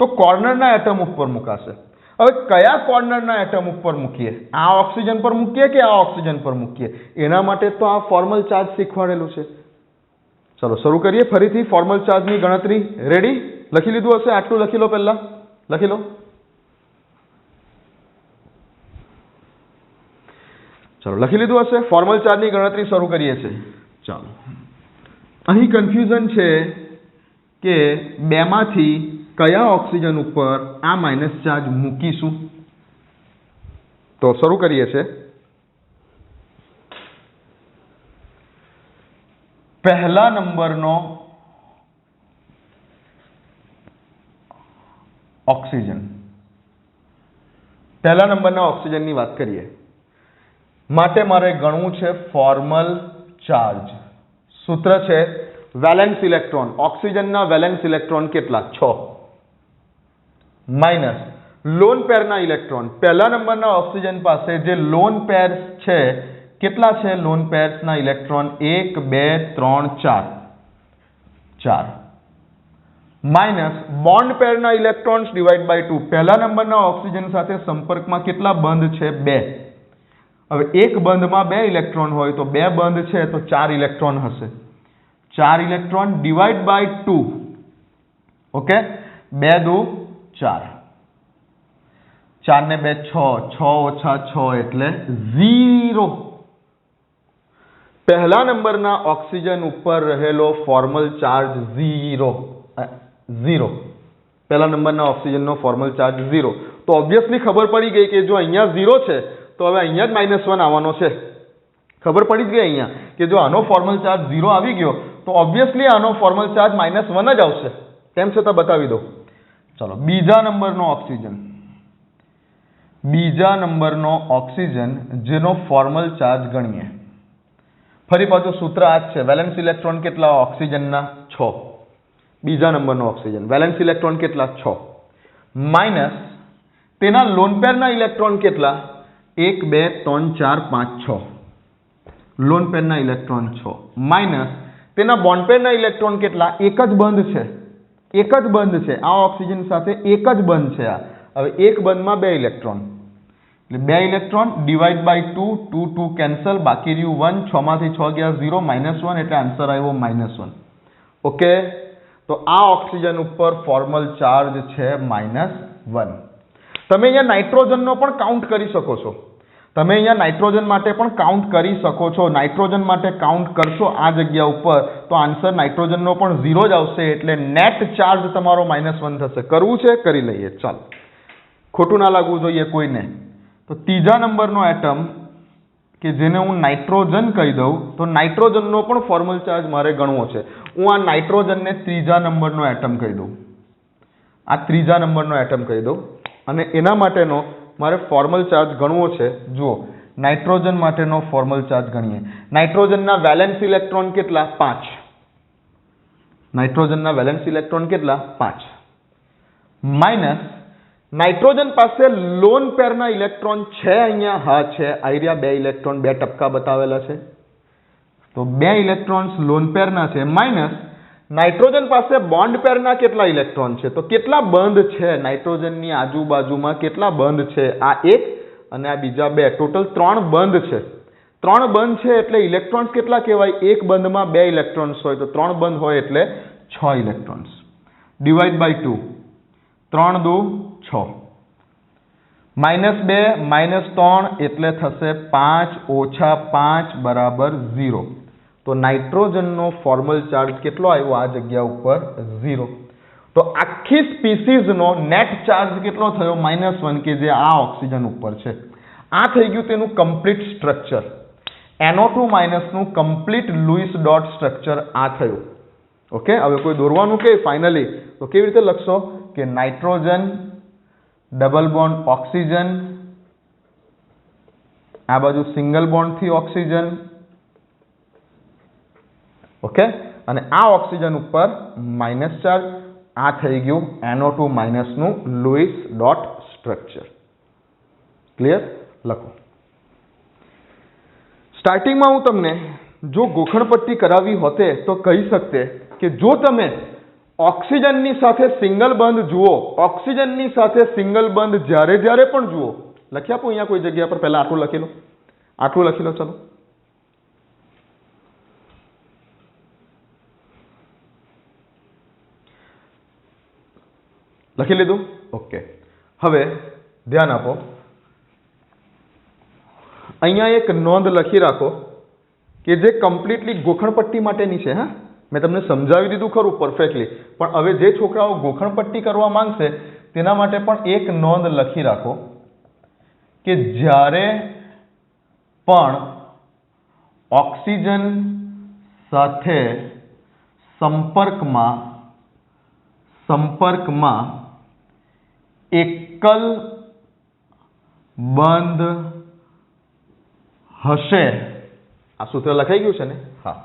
તો કોર્નરના એટમ ઉપર મુકાશે. હવે કયા કોર્નરના એટમ ઉપર મૂકીએ? આ ઓક્સિજન પર મૂકીએ કે આ ઓક્સિજન પર મૂકીએ? એના માટે તો આ ફોર્મલ ચાર્જ શીખવાડેલું છે. ચલો શરૂ કરીએ ફરીથી ફોર્મલ ચાર્જની ગણતરી. રેડી? લખી લીધું હશે? આટલું લખી લો, પહેલા લખી લો. ચલો લખી લીધું હશે? ફોર્મલ ચાર્જની ગણતરી શરૂ કરીએ છીએ. ચાલો, અહીં કન્ફ્યુઝન છે કે 2 માંથી કયા ઓક્સિજન ઉપર આ માઇનસ ચાર્જ મૂકીશું. તો શરૂ કરીએ છીએ. પહેલા નંબરનો ઓક્સિજન. પહેલા નંબરના ઓક્સિજનની વાત કરીએ માટે મારે ગણવું છે ફોર્મલ ચાર્જ. સૂત્ર છે વેલેન્સ ઇલેક્ટ્રોન. ઓક્સિજનના વેલેન્સ ઇલેક્ટ્રોન કેટલા? 6 માઇનસ લોન પેરના ઇલેક્ટ્રોન. પહેલા નંબરના ઓક્સિજન પાસે જે લોન પેર્સ છે કેટલા છે? લોન પેર્સના ઇલેક્ટ્રોન 1 2 3 4 માઇનસ બોન્ડ પેરના ઇલેક્ટ્રોન્સ ડિવાઈડ બાય 2. પહેલા નંબરના ઓક્સિજન સાથે સંપર્કમાં કેટલા બંધ છે? 2. હવે એક બંધમાં 2 ઇલેક્ટ્રોન હોય તો 2 બંધ છે તો 4 ઇલેક્ટ્રોન હશે. 4 ઇલેક્ટ્રોન ડિવાઈડ બાય 2. ઓકે, 2 2 4. 4 ને 2 6, 6 ઓછા 6 એટલે 0. પહેલા નંબરના ઓક્સિજન ઉપર રહેલો ફોર્મલ ચાર્જ 0. પહેલા નંબરના ઓક્સિજનનો ફોર્મલ ચાર્જ 0. તો ઓબ્વિયસલી ખબર પડી ગઈ કે જો અહીંયા 0 છે તો હવે અહીંયા જ -1 આવવાનો છે. ખબર પડી જ ગઈ અહીંયા કે જો આનો ફોર્મલ ચાર્જ 0 આવી ગયો તો ઓબ્વિયસલી આનો ફોર્મલ ચાર્જ -1 જ આવશે. તેમ છતાં બતાવી દો. ચલો, બીજા નંબરનો ઓક્સિજન. બીજા નંબરનો ઓક્સિજન જેનો ફોર્મલ ચાર્જ ગણીએ. ફરી પાછું સૂત્ર આ જ છે. વેલેન્સ ઇલેક્ટ્રોન કેટલા? ઓક્સિજનના 6. બીજા નંબરનો ઓક્સિજન વેલેન્સ ઇલેક્ટ્રોન કેટલા? 6 માઇનસ તેના લોન પેરના ઇલેક્ટ્રોન કેટલા? 1 2 3 4 5 6. લોન પેરના ઇલેક્ટ્રોન 6 માઇનસ તેના બોન્ડ પેરના ઇલેક્ટ્રોન કેટલા? એક જ બંધ છે. એક જ બંધ છે આ ઓક્સિજન સાથે. એક જ બંધ છે આ. હવે એક બંધમાં 2 ઇલેક્ટ્રોન એટલે 2 ઇલેક્ટ્રોન ડિવાઈડ બાય 2. 2 2 કેન્સલ, બાકી રહ્યું 1. 6 માંથી 6 ગયા 0, -1 એટલે આન્સર આવ્યો -1. ઓકે, તો આ ઓક્સિજન ઉપર ફોર્મલ ચાર્જ છે -1. તમે અહીંયા નાઇટ્રોજનનો પણ કાઉન્ટ કરી શકો છો. તમે અહીંયા નાઇટ્રોજન માટે પણ કાઉન્ટ કરી શકો છો. નાઇટ્રોજન માટે કાઉન્ટ કરશો આ જગ્યા ઉપર તો આન્સર નાઇટ્રોજનનો પણ 0 જ આવશે. એટલે નેટ ચાર્જ તમારો -1 થશે. કરવું છે? કરી લઈએ. ચાલો, ખોટું ના લાગવું જોઈએ કોઈને. તો ત્રીજા નંબરનો એટમ કે જેને હું નાઇટ્રોજન કહી દઉં તો નાઇટ્રોજનનો પણ ફોર્મલ ચાર્જ મારે ગણવો છે. હું આ નાઇટ્રોજનને ત્રીજા નંબરનો એટમ કહી દઉં. આ ત્રીજા નંબરનો એટમ કહી દઉં અને એના માટેનો મારે ફોર્મલ ચાર્જ ગણવો છે. જુઓ, નાઇટ્રોજન માટેનો ફોર્મલ ચાર્જ ગણીએ. નાઇટ્રોજનના વેલેન્સ ઇલેક્ટ્રોન કેટલા? 5. નાઇટ્રોજનના વેલેન્સ ઇલેક્ટ્રોન કેટલા? 5 માઇનસ નાઇટ્રોજન પાસે લોન પેરના ઇલેક્ટ્રોન છે અહીંયા. હા છે, આઈરિયા 2 ઇલેક્ટ્રોન 2 ટપકા બતાવેલા છે તો 2 ઇલેક્ટ્રોન્સ લોન પેરના છે. માઇનસ નાઇટ્રોજન પાસે બોન્ડ પેરના કેટલા ઇલેક્ટ્રોન છે? તો કેટલા બંધ છે નાઇટ્રોજનની આજુબાજુમાં? કેટલા બંધ છે? આ એક અને આ બીજા 2, ટોટલ 3 બંધ છે. 3 બંધ છે એટલે ઇલેક્ટ્રોન્સ કેટલા કહેવાય? એક બંધમાં 2 ઇલેક્ટ્રોન્સ હોય તો 3 બંધ હોય એટલે 6 ઇલેક્ટ્રોન્સ ડિવાઈડ બાય 2. 3 2 6 -2 -3 એટલે થશે 5 ઓછા 5 બરાબર 0. તો નાઇટ્રોજનનો ફોર્મલ ચાર્જ કેટલો આવ્યો આ જગ્યા ઉપર? 0. તો આખી સ્પીસીઝનો નેટ ચાર્જ કેટલો થયો? -1 કે જે આ ઓક્સિજન ઉપર છે. આ થઈ ગયું તેનું કમ્પ્લીટ સ્ટ્રક્ચર. NO2 નું કમ્પ્લીટ લુઈસ ડોટ સ્ટ્રક્ચર આ થયું. ઓકે, હવે કોઈ દોરવાનું કે ફાઇનલી તો કેવી રીતે લખશો કે નાઇટ્રોજન ડબલ બોન્ડ ઓક્સિજન, આ બાજુ સિંગલ બોન્ડ થી ઓક્સિજન. ઓકે, અને આ ઓક્સિજન ઉપર માઇનસ ચાર્જ. આ થઈ ગયું NO2 નું લુઈસ ડોટ સ્ટ્રક્ચર. ક્લિયર? લખો. સ્ટાર્ટિંગમાં હું તમને જો ગોખણપટ્ટી કરાવી હોતે તો કહી શકતે કે જો તમે ઓક્સિજનની સાથે સિંગલ બંધ જુઓ, ઓક્સિજનની સાથે સિંગલ બંધ જ્યારે જ્યારે પણ જુઓ, લખી આપું અહીંયા કોઈ જગ્યા પર? પહેલા આટલું લખી લો. આટલું લખી લો. ચલો, લખી લીધું? ઓકે, હવે ધ્યાન આપો. અહીંયા એક નોંધ લખી રાખો કે જે કમ્પ્લીટલી ગોખણપટ્ટી માટેની છે. હા, મેં તમને સમજાવી દીધું ખરું પરફેક્ટલી, પણ હવે જે છોકરાઓ ગોખણપટ્ટી કરવા માંગશે તેના માટે પણ એક નોંધ લખી રાખો કે જ્યારે પણ ઓક્સિજન સાથે સંપર્કમાં એકલ બંધ હશે, આ સૂત્ર લખાઈ ગયું છે ને? હા.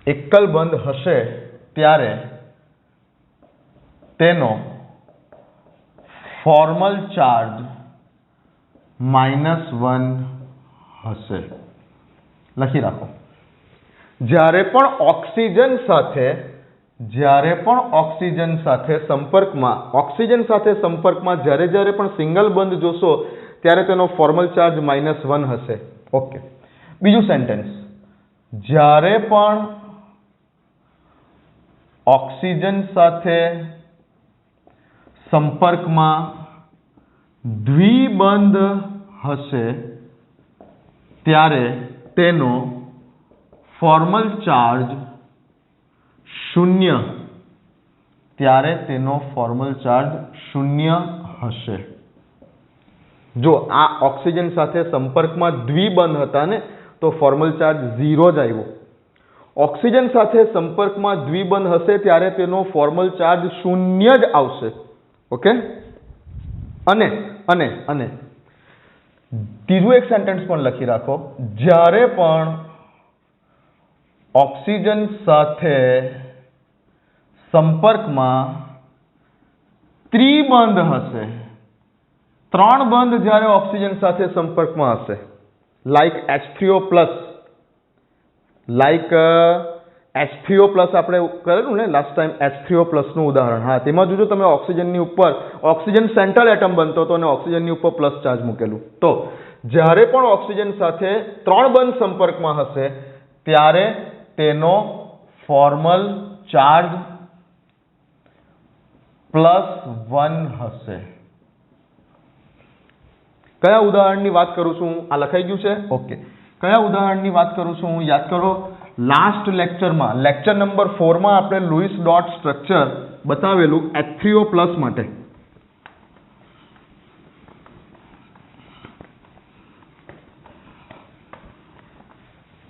એકલ બંધ હશે ત્યારે તેનો ફોર્મલ ચાર્જ -1 હશે. લખી રાખો. જ્યારે પણ ઓક્સિજન સાથે સંપર્કમાં જ્યારે પણ સિંગલ બંધ જોશો ત્યારે તેનો ફોર્મલ ચાર્જ -1 હશે. ઓકે. બીજું સેન્ટેન્સ, જ્યારે પણ ઓક્સિજન સાથે સંપર્કમાં દ્વિબંધ હશે ત્યારે તેનો ફોર્મલ ચાર્જ 0 હશે. જો આ ઓક્સિજન સાથે સંપર્કમાં દ્વિબંધ હતા ને તો ફોર્મલ ચાર્જ 0 જ આવ્યો. ઓક્સિજન સાથે સંપર્કમાં દ્વિબંધ હશે ત્યારે તેનો ફોર્મલ ચાર્જ 0 જ આવશે. ઓકે. અને ત્રીજું એક સેન્ટેન્સ પણ લખી રાખો, જ્યારે પણ ઓક્સિજન સાથે સંપર્કમાં ત્રિબંધ હશે, 3 બંધ જ્યારે ઓક્સિજન સાથે સંપર્કમાં હશે, લાઈક H3O+, આપણે કરેલું ને લાસ્ટ ટાઈમ H3O+ નું ઉદાહરણ. હા, તેમાં જોજો તમે ઓક્સિજનની ઉપર ઓક્સિજન સેન્ટ્રલ એટમ બનતો હતો અને ઓક્સિજનની ઉપર પ્લસ ચાર્જ મૂકેલું. તો જ્યારે પણ ઓક્સિજન સાથે 3 બંધ સંપર્કમાં હશે ત્યારે તેનો ફોર્મલ ચાર્જ +1 હશે. કયા ઉદાહરણની વાત કરું છું? આ લખાઈ ગયું છે? ઓકે. કયા ઉદાહરણની વાત કરું છું હું? યાદ કરો, લાસ્ટ લેક્ચરમાં લેક્ચર નંબર 4 માં આપણે લુઈસ ડોટ સ્ટ્રક્ચર બતાવેલું H3O+ માટે.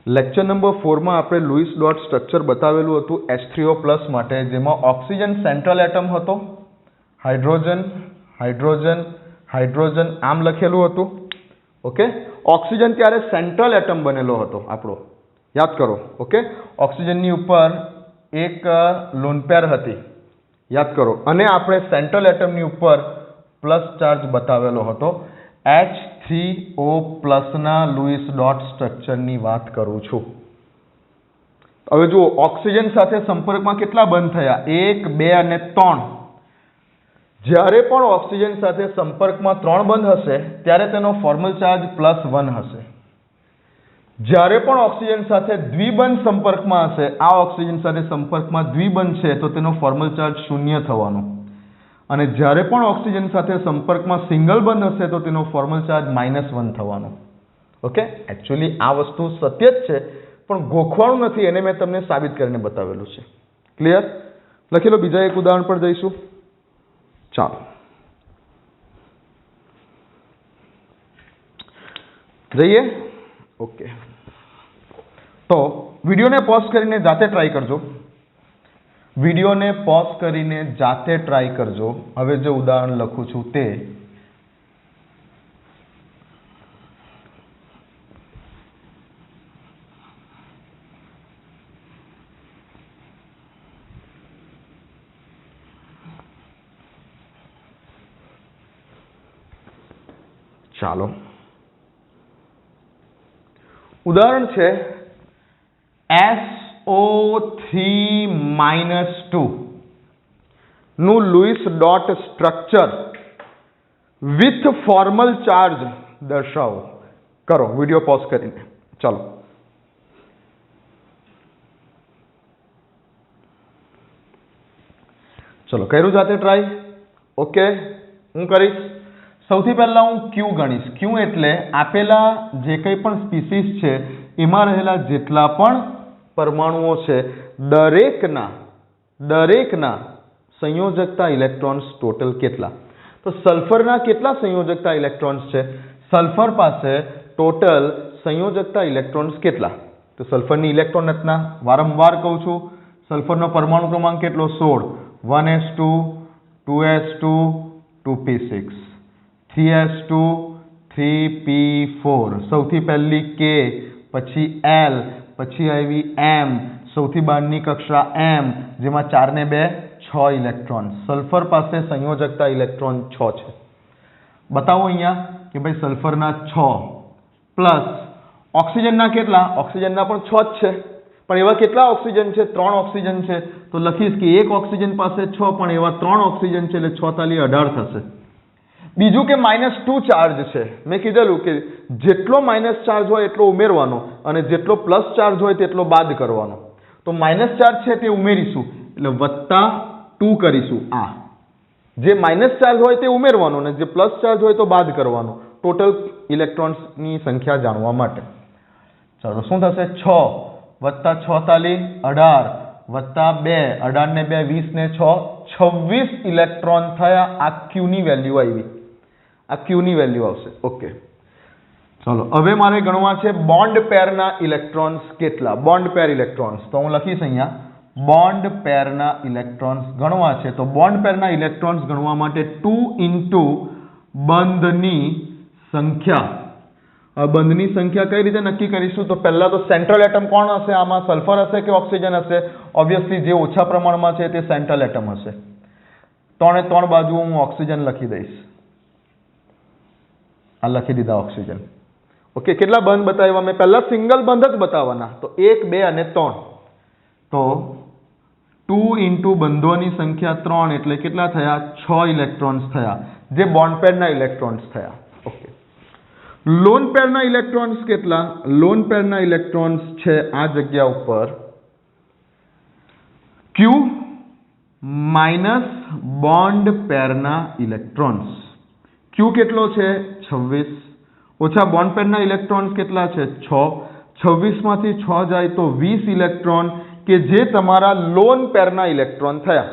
લેક્ચર નંબર 4 માં આપણે લુઈસ ડોટ સ્ટ્રક્ચર બતાવેલું હતું H3O+ માટે, જેમાં ઓક્સિજન સેન્ટ્રલ એટમ હતો, હાઇડ્રોજન આમ લખેલું હતું. ઓકે. ઓક્સિજન ત્યારે સેન્ટ્રલ એટમ બનેલો હતો આપણો, યાદ કરો. ઓકે. ઓક્સિજનની ઉપર એક લોન પેર હતી, યાદ કરો. અને આપણે સેન્ટ્રલ એટમની ઉપર પ્લસ ચાર્જ બતાવેલો હતો. H3O+ ના લુઈસ ડોટ સ્ટ્રક્ચરની વાત કરું છું. હવે જુઓ, ઓક્સિજન સાથે સંપર્કમાં કેટલા બંધ થયા? 1, 2 અને 3. જ્યારે પણ ઓક્સિજન સાથે સંપર્કમાં 3 બંધ હશે ત્યારે તેનો ફોર્મલ ચાર્જ +1 હશે. જ્યારે પણ ઓક્સિજન સાથે દ્વિબંધ સંપર્કમાં હશે, આ ઓક્સિજન સાથે સંપર્કમાં દ્વિબંધ છે તો તેનો ફોર્મલ ચાર્જ 0 થવાનો. અને જ્યારે પણ ઓક્સિજન સાથે સંપર્કમાં સિંગલ બંધ હશે તો તેનો ફોર્મલ ચાર્જ -1 થવાનો. ઓકે. એકચ્યુઅલી આ વસ્તુ સત્ય જ છે પણ ગોખવાનું નથી, એને મેં તમને સાબિત કરીને બતાવેલું છે. ક્લિયર? લખી લો. બીજા એક ઉદાહરણ પર જઈશું. ચાલો જઈએ. ઓકે. તો વિડીયોને પોઝ કરીને જાતે ટ્રાય કરજો. હવે જે ઉદાહરણ લખું છું તે ચાલો ઉદાહરણ છે SO3-2 નું Louis dot structure with formal charge દર્શાવો. કરો વિડીયો પોઝ કરીને. ચાલો. ચલો કર્યું જાતે ટ્રાય? ઓકે. હું કરીશ. સૌથી પહેલા હું ક્યુ ગણીશ. ક્યુ એટલે આપેલા જે કંઈ પણ સ્પીસીસ છે એમાં રહેલા જેટલા પણ પરમાણુઓ છે દરેકના સંયોજકતા ઇલેક્ટ્રોન્સ ટોટલ કેટલા? તો સલ્ફરના કેટલા સંયોજકતા ઇલેક્ટ્રોન્સ છે? સલ્ફર પાસે ટોટલ સંયોજકતા ઇલેક્ટ્રોન્સ કેટલા? તો સલ્ફરની ઇલેક્ટ્રોન રચના વારંવાર કહું છું, સલ્ફરનો પરમાણુ ક્રમાંક કેટલો? 16. 1s2 2s2 2p6 3s2 3p4 સૌથી પહેલી K, પછી L, પછી આવી M, સૌથી બહારની કક્ષા M, જેમાં 4 ને 2 6 ઇલેક્ટ્રોન. સલ્ફર પાસે સંયોજકતા ઇલેક્ટ્રોન 6 છે. બતાવો અહીંયા કે ભાઈ સલ્ફરના 6 પ્લસ ઓક્સિજનના કેટલા? ઓક્સિજનના પણ 6 જ છે, પણ એવા કેટલા ઓક્સિજન છે? 3 ઓક્સિજન છે. તો લખીશ કે એક ઓક્સિજન પાસે 6 પણ એવા 3 ઓક્સિજન છે, એટલે 6 તાલી 18 થશે. બીજું કે -2 ચાર્જ છે. મેં કીધેલું કે જેટલો માઇનસ ચાર્જ હોય એટલો ઉમેરવાનો અને જેટલો પ્લસ ચાર્જ હોય તેટલો બાદ કરવાનો. તો માઇનસ ચાર્જ છે તે ઉમેરીશું એટલે +2 કરીશું. આ જે માઇનસ ચાર્જ હોય તે ઉમેરવાનો અને જે પ્લસ ચાર્જ હોય તો બાદ કરવાનો, ટોટલ ઇલેક્ટ્રોન્સની સંખ્યા જાણવા માટે. ચાલો શું થશે? 6 + 6 તાલી 18 + 2 18 ને 2 20 ને 6 26 ઇલેક્ટ્રોન થયા. આ Q ની વેલ્યુ આવી, આ Q ની વેલ્યુ આવશે. ઓકે, ચલો હવે મારે ગણવા છે બોન્ડ પેરના ઇલેક્ટ્રોન્સ કેટલા? બોન્ડ પેર ઇલેક્ટ્રોન્સ તો હું લખીશ અહીંયા બોન્ડ પેરના ઇલેક્ટ્રોન્સ ગણવા છે. તો બોન્ડ પેરના ઇલેક્ટ્રોન્સ ગણવા માટે 2 * બંધની સંખ્યા. બંધની સંખ્યા કઈ રીતે નક્કી કરીશું? તો પહેલા તો સેન્ટ્રલ એટમ કોણ હશે આમાં? સલ્ફર હશે કે ઓક્સિજન હશે? ઓબ્વિયસલી જે ઓછા પ્રમાણમાં છે તે સેન્ટ્રલ એટમ હશે. 3 એ 3 બાજુ હું ઓક્સિજન લખી દઈશ. આ લખી દીધા ઓક્સિજન. ઓકે, કેટલા બંધ બતાવ્યા મેં? પહેલા સિંગલ બંધ જ બતાવવાના. તો 1 2 અને 3. તો 2 * બંધોની સંખ્યા 3 એટલે કેટલા થયા? 6 ઇલેક્ટ્રોન્સ થયા, જે બોન્ડ પેરના ઇલેક્ટ્રોન્સ થયા. ઓકે, લોન પેરના ઇલેક્ટ્રોન્સ કેટલા? લોન પેરના ઇલેક્ટ્રોન્સ છે આ જગ્યા ઉપર Q - બોન્ડ પેરના ઇલેક્ટ્રોન્સ. Q કેટલો છે? 26 ઓછા બોન્ડ પેરના ઇલેક્ટ્રોન્સ કેટલા છે? 6. 26 માંથી 6 જાય તો 20 ઇલેક્ટ્રોન, કે જે તમારા લોન પેરના ઇલેક્ટ્રોન થયા.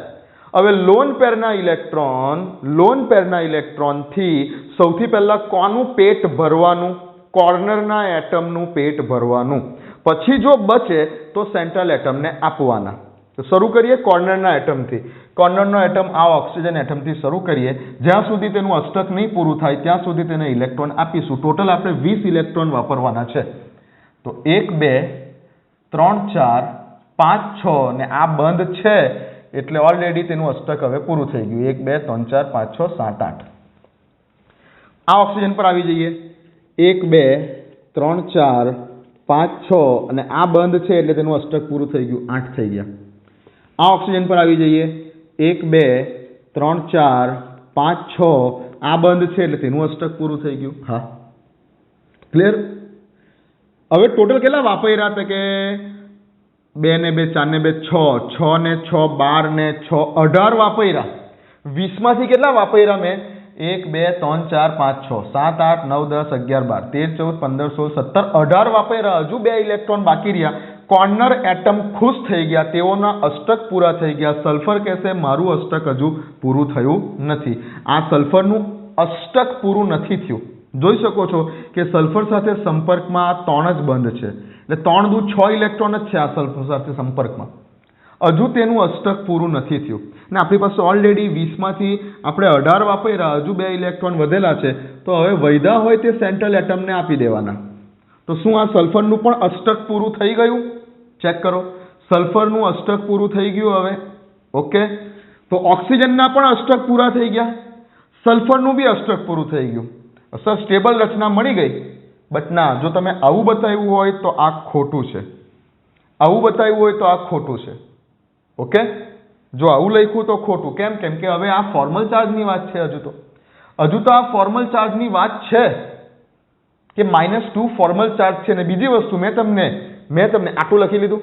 હવે લોન પેરના ઇલેક્ટ્રોનથી સૌથી પહેલા કોનું પેટ ભરવાનું? કોર્નરના એટમનું પેટ ભરવાનું. પછી જો બચે તો સેન્ટ્રલ એટમને આપવાના. તો શરૂ કરીએ કોર્નરના એટમથી. કોર્નરનો એટમ આ ઓક્સિજન એટમથી શરૂ કરીએ. જ્યાં સુધી તેનું અષ્ટક નહીં પૂરું થાય ત્યાં સુધી તેને ઇલેક્ટ્રોન આપીશું. ટોટલ આપણે 20 ઇલેક્ટ્રોન વાપરવાના છે. તો 1 2 3 4 5 6 ને આ બંધ છે એટલે ઓલરેડી તેનું અષ્ટક હવે પૂરું થઈ ગયું. 1 2 3 4 5 6 7 8. આ ઓક્સિજન પર આવી જઈએ. 1 2 3 4 5 6 અને આ બંધ છે એટલે તેનું અષ્ટક પૂરું થઈ ગયું. 8 થઈ ગયા. આ ઓક્સિજન પર આવી જઈએ. 1 2 3 4 5 6 આ બંધ છે એટલે તેનું અષ્ટક પૂરું થઈ ગયું. હા, ક્લિયર? હવે ટોટલ કેટલા વાપર્યા હતા? કે 2 ને 2 4 ને 2 6 6 ને 6 12 ને 6 18 વાપર્યા. 20 માંથી કેટલા વાપર્યા મેં? 1 2 3 4 5 6 7 8 9 10 11 12 13 14 15 16 17 18 વાપર્યા. હજુ 2 ઇલેક્ટ્રોન બાકી રહ્યા. કોર્નર એટમ ખુશ થઈ ગયા, તેઓના અષ્ટક પૂરા થઈ ગયા. સલ્ફર કહેશે મારું અષ્ટક હજુ પૂરું થયું નથી. આ સલ્ફરનું અષ્ટક પૂરું નથી થયું. જોઈ શકો છો કે સલ્ફર સાથે સંપર્કમાં આ 3 જ બંધ છે, એટલે 3 દુ 6 ઇલેક્ટ્રોન જ છે આ સલ્ફર સાથે સંપર્કમાં. હજુ તેનું અષ્ટક પૂરું નથી થયું. અને આપણી પાસે ઓલરેડી 20 માંથી આપણે 18 વાપર્યા, હજુ 2 ઇલેક્ટ્રોન વધેલા છે. તો હવે વૈધા હોય તે સેન્ટ્રલ એટમને આપી દેવાના. તો શું આ સલ્ફરનું પણ અષ્ટક પૂરું થઈ ગયું? ચેક કરો, સલ્ફરનું અષ્ટક પૂરું થઈ ગયું. હવે ઓકે, તો ઓક્સિજનના પણ અષ્ટક પૂરા થઈ ગયા, સલ્ફરનું બી અષ્ટક પૂરું થઈ ગયું. સર સ્ટેબલ રચના મળી ગઈ. બટ ના, જો તમે આવું બતાવ્યું હોય તો આ ખોટું છે. આવું બતાવ્યું હોય તો આ ખોટું છે. ઓકે, જો આવું લખ્યું તો ખોટું. કેમ? કેમ કે હવે આ ફોર્મલ ચાર્જની વાત છે. હજુ તો આ ફોર્મલ ચાર્જની વાત છે કે -2 ફોર્મલ ચાર્જ છે. ને બીજી વસ્તુ મેં તમને આટલું લખી લીધું.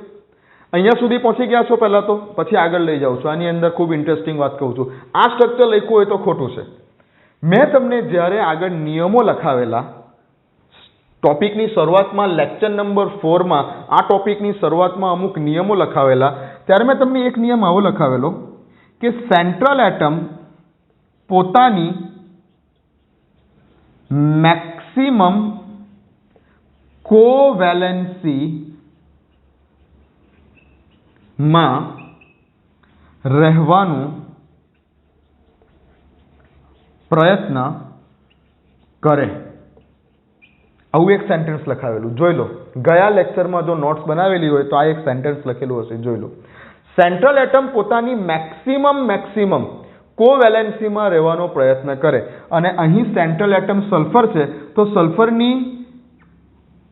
અહીંયા સુધી પહોંચી ગયા છો પહેલા, તો પછી આગળ લઈ જાઉં છું. આની અંદર ખૂબ ઇન્ટરેસ્ટિંગ વાત કહું છું. આ સ્ટ્રક્ચર લખ્યું હોય તો ખોટું છે. મેં તમને જ્યારે આગળ નિયમો લખાવેલા ટોપિકની શરૂઆતમાં લેક્ચર નંબર 4 માં આ ટોપિકની શરૂઆતમાં અમુક નિયમો લખાવેલા, ત્યારે મેં તમને એક નિયમ આવો લખાવેલો કે સેન્ટ્રલ એટમ પોતાની મેક્સિમમ કોવેલેન્સી માં રહેવાનું પ્રયત્ન કરે. આવું એક સેન્ટેન્સ લખાવેલું જોઈ લો. ગયા લેક્ચરમાં જો નોટ્સ બનાવેલી હોય તો આ એક સેન્ટેન્સ લખેલું હશે, જોઈ લો. સેન્ટ્રલ એટમ પોતાની મેક્સિમમ કોવેલેન્સીમાં રહેવાનો પ્રયત્ન કરે. અને અહીં સેન્ટ્રલ એટમ સલ્ફર છે, તો સલ્ફરની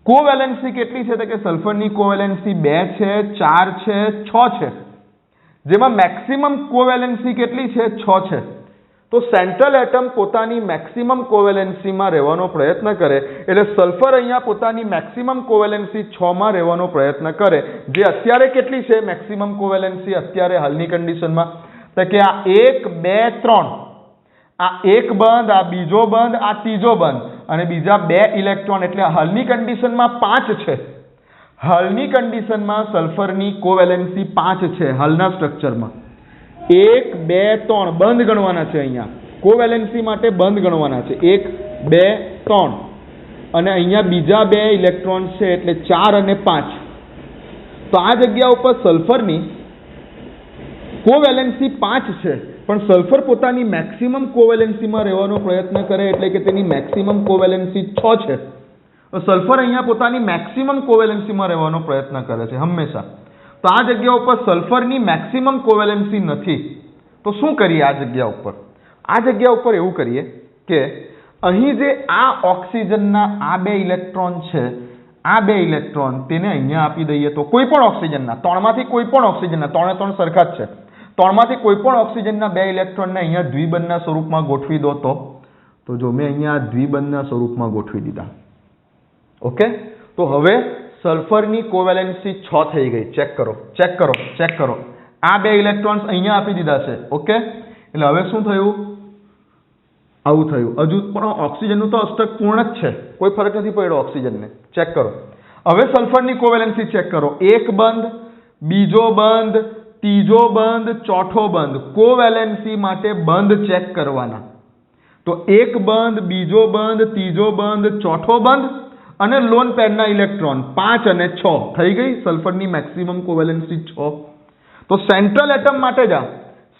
કોવેલેન્સી કેટલી છે? તો કે સલ્ફરની કોવેલેન્સી 2 છે, 4 છે, 6 છે, જેમાં મેક્સિમમ કોવેલેન્સી કેટલી છે? 6 છે. તો સેન્ટ્રલ એટમ પોતાની મેક્સિમમ કોવેલેન્સીમાં રહેવાનો પ્રયત્ન કરે, એટલે સલ્ફર અહીંયા પોતાની મેક્સિમમ કોવેલેન્સી 6 માં રહેવાનો પ્રયત્ન કરે, જે અત્યારે કેટલી છે મેક્સિમમ કોવેલેન્સી અત્યારે હાલની કન્ડિશનમાં? તો કે આ 1 2 3, આ એક બંધ, આ બીજો બંધ, આ ત્રીજો બંધ, અને બીજા 2 ઇલેક્ટ્રોન, એટલે હાલની કન્ડિશનમાં 5 છે. હાલની કન્ડિશનમાં સલ્ફરની કોવેલેન્સી 5 છે હાલના સ્ટ્રક્ચરમાં. 1 2 3 બંધ ગણવાના છે, અહીંયા કોવેલેન્સી માટે બંધ ગણવાના છે 1 2 3, અને અહીંયા બીજા 2 ઇલેક્ટ્રોન છે એટલે 4 અને 5. તો આ જગ્યા ઉપર સલ્ફરની કોવેલેન્સી 5 છે, પણ સલ્ફર પોતાની મેક્સિમમ કોવેલેન્સીમાં રહેવાનો પ્રયત્ન કરે, એટલે કે તેની મેક્સિમમ કોવેલેન્સી 6 છે. તો સલ્ફર અહીંયા પોતાની મેક્સિમમ કોવેલેન્સીમાં રહેવાનો પ્રયત્ન કરે છે હંમેશા. તો આ જગ્યા ઉપર સલ્ફરની મેક્સિમમ કોવેલેન્સી નથી. તો શું કરીએ આ જગ્યા ઉપર? આ જગ્યા ઉપર એવું કરીએ કે અહીં જે આ ઓક્સિજનના આ 2 ઇલેક્ટ્રોન છે, આ 2 ઇલેક્ટ્રોન તેને અહીંયા આપી દઈએ. તો કોઈ પણ ઓક્સિજનના, 3 માંથી કોઈ પણ ઓક્સિજનના, 3 એ 3 સરખા જ છે, 3 માંથી કોઈ પણ ઓક્સિજનના 2 ઇલેક્ટ્રોનને અહીંયા દ્વિબંધના સ્વરૂપમાં ગોઠવી દો. તો જો મેં અહીંયા દ્વિબંધના સ્વરૂપમાં ગોઠવી દીધા. ઓકે, તો હવે સલ્ફરની કોવેલેન્સી 6 થઈ ગઈ. ચેક કરો. આ 2 ઇલેક્ટ્રોન્સ અહીંયા આપી દીધા છે. ઓકે, એટલે હવે શું થયું? આવું થયું. હજુ પણ ઓક્સિજનનું તો અષ્ટક પૂર્ણ જ છે, કોઈ ફરક નથી પડ્યો ઓક્સિજનને. ચેક કરો. હવે સલ્ફરની કોવેલેન્સી ચેક કરો. એક બંધ, બીજો બંધ, ત્રીજો બંધ, ચોથો બંધ. કોવેલેન્સી માટે બંધ ચેક કરવાના. તો એક બંધ, બીજો બંધ, ત્રીજો બંધ, ચોથો બંધ, અને લોન પેરના ઇલેક્ટ્રોન 5 અને 6 થઈ ગઈ સલ્ફરની મેક્સિમમ કોવેલેન્સી 6. તો સેન્ટ્રલ એટમ માટે જ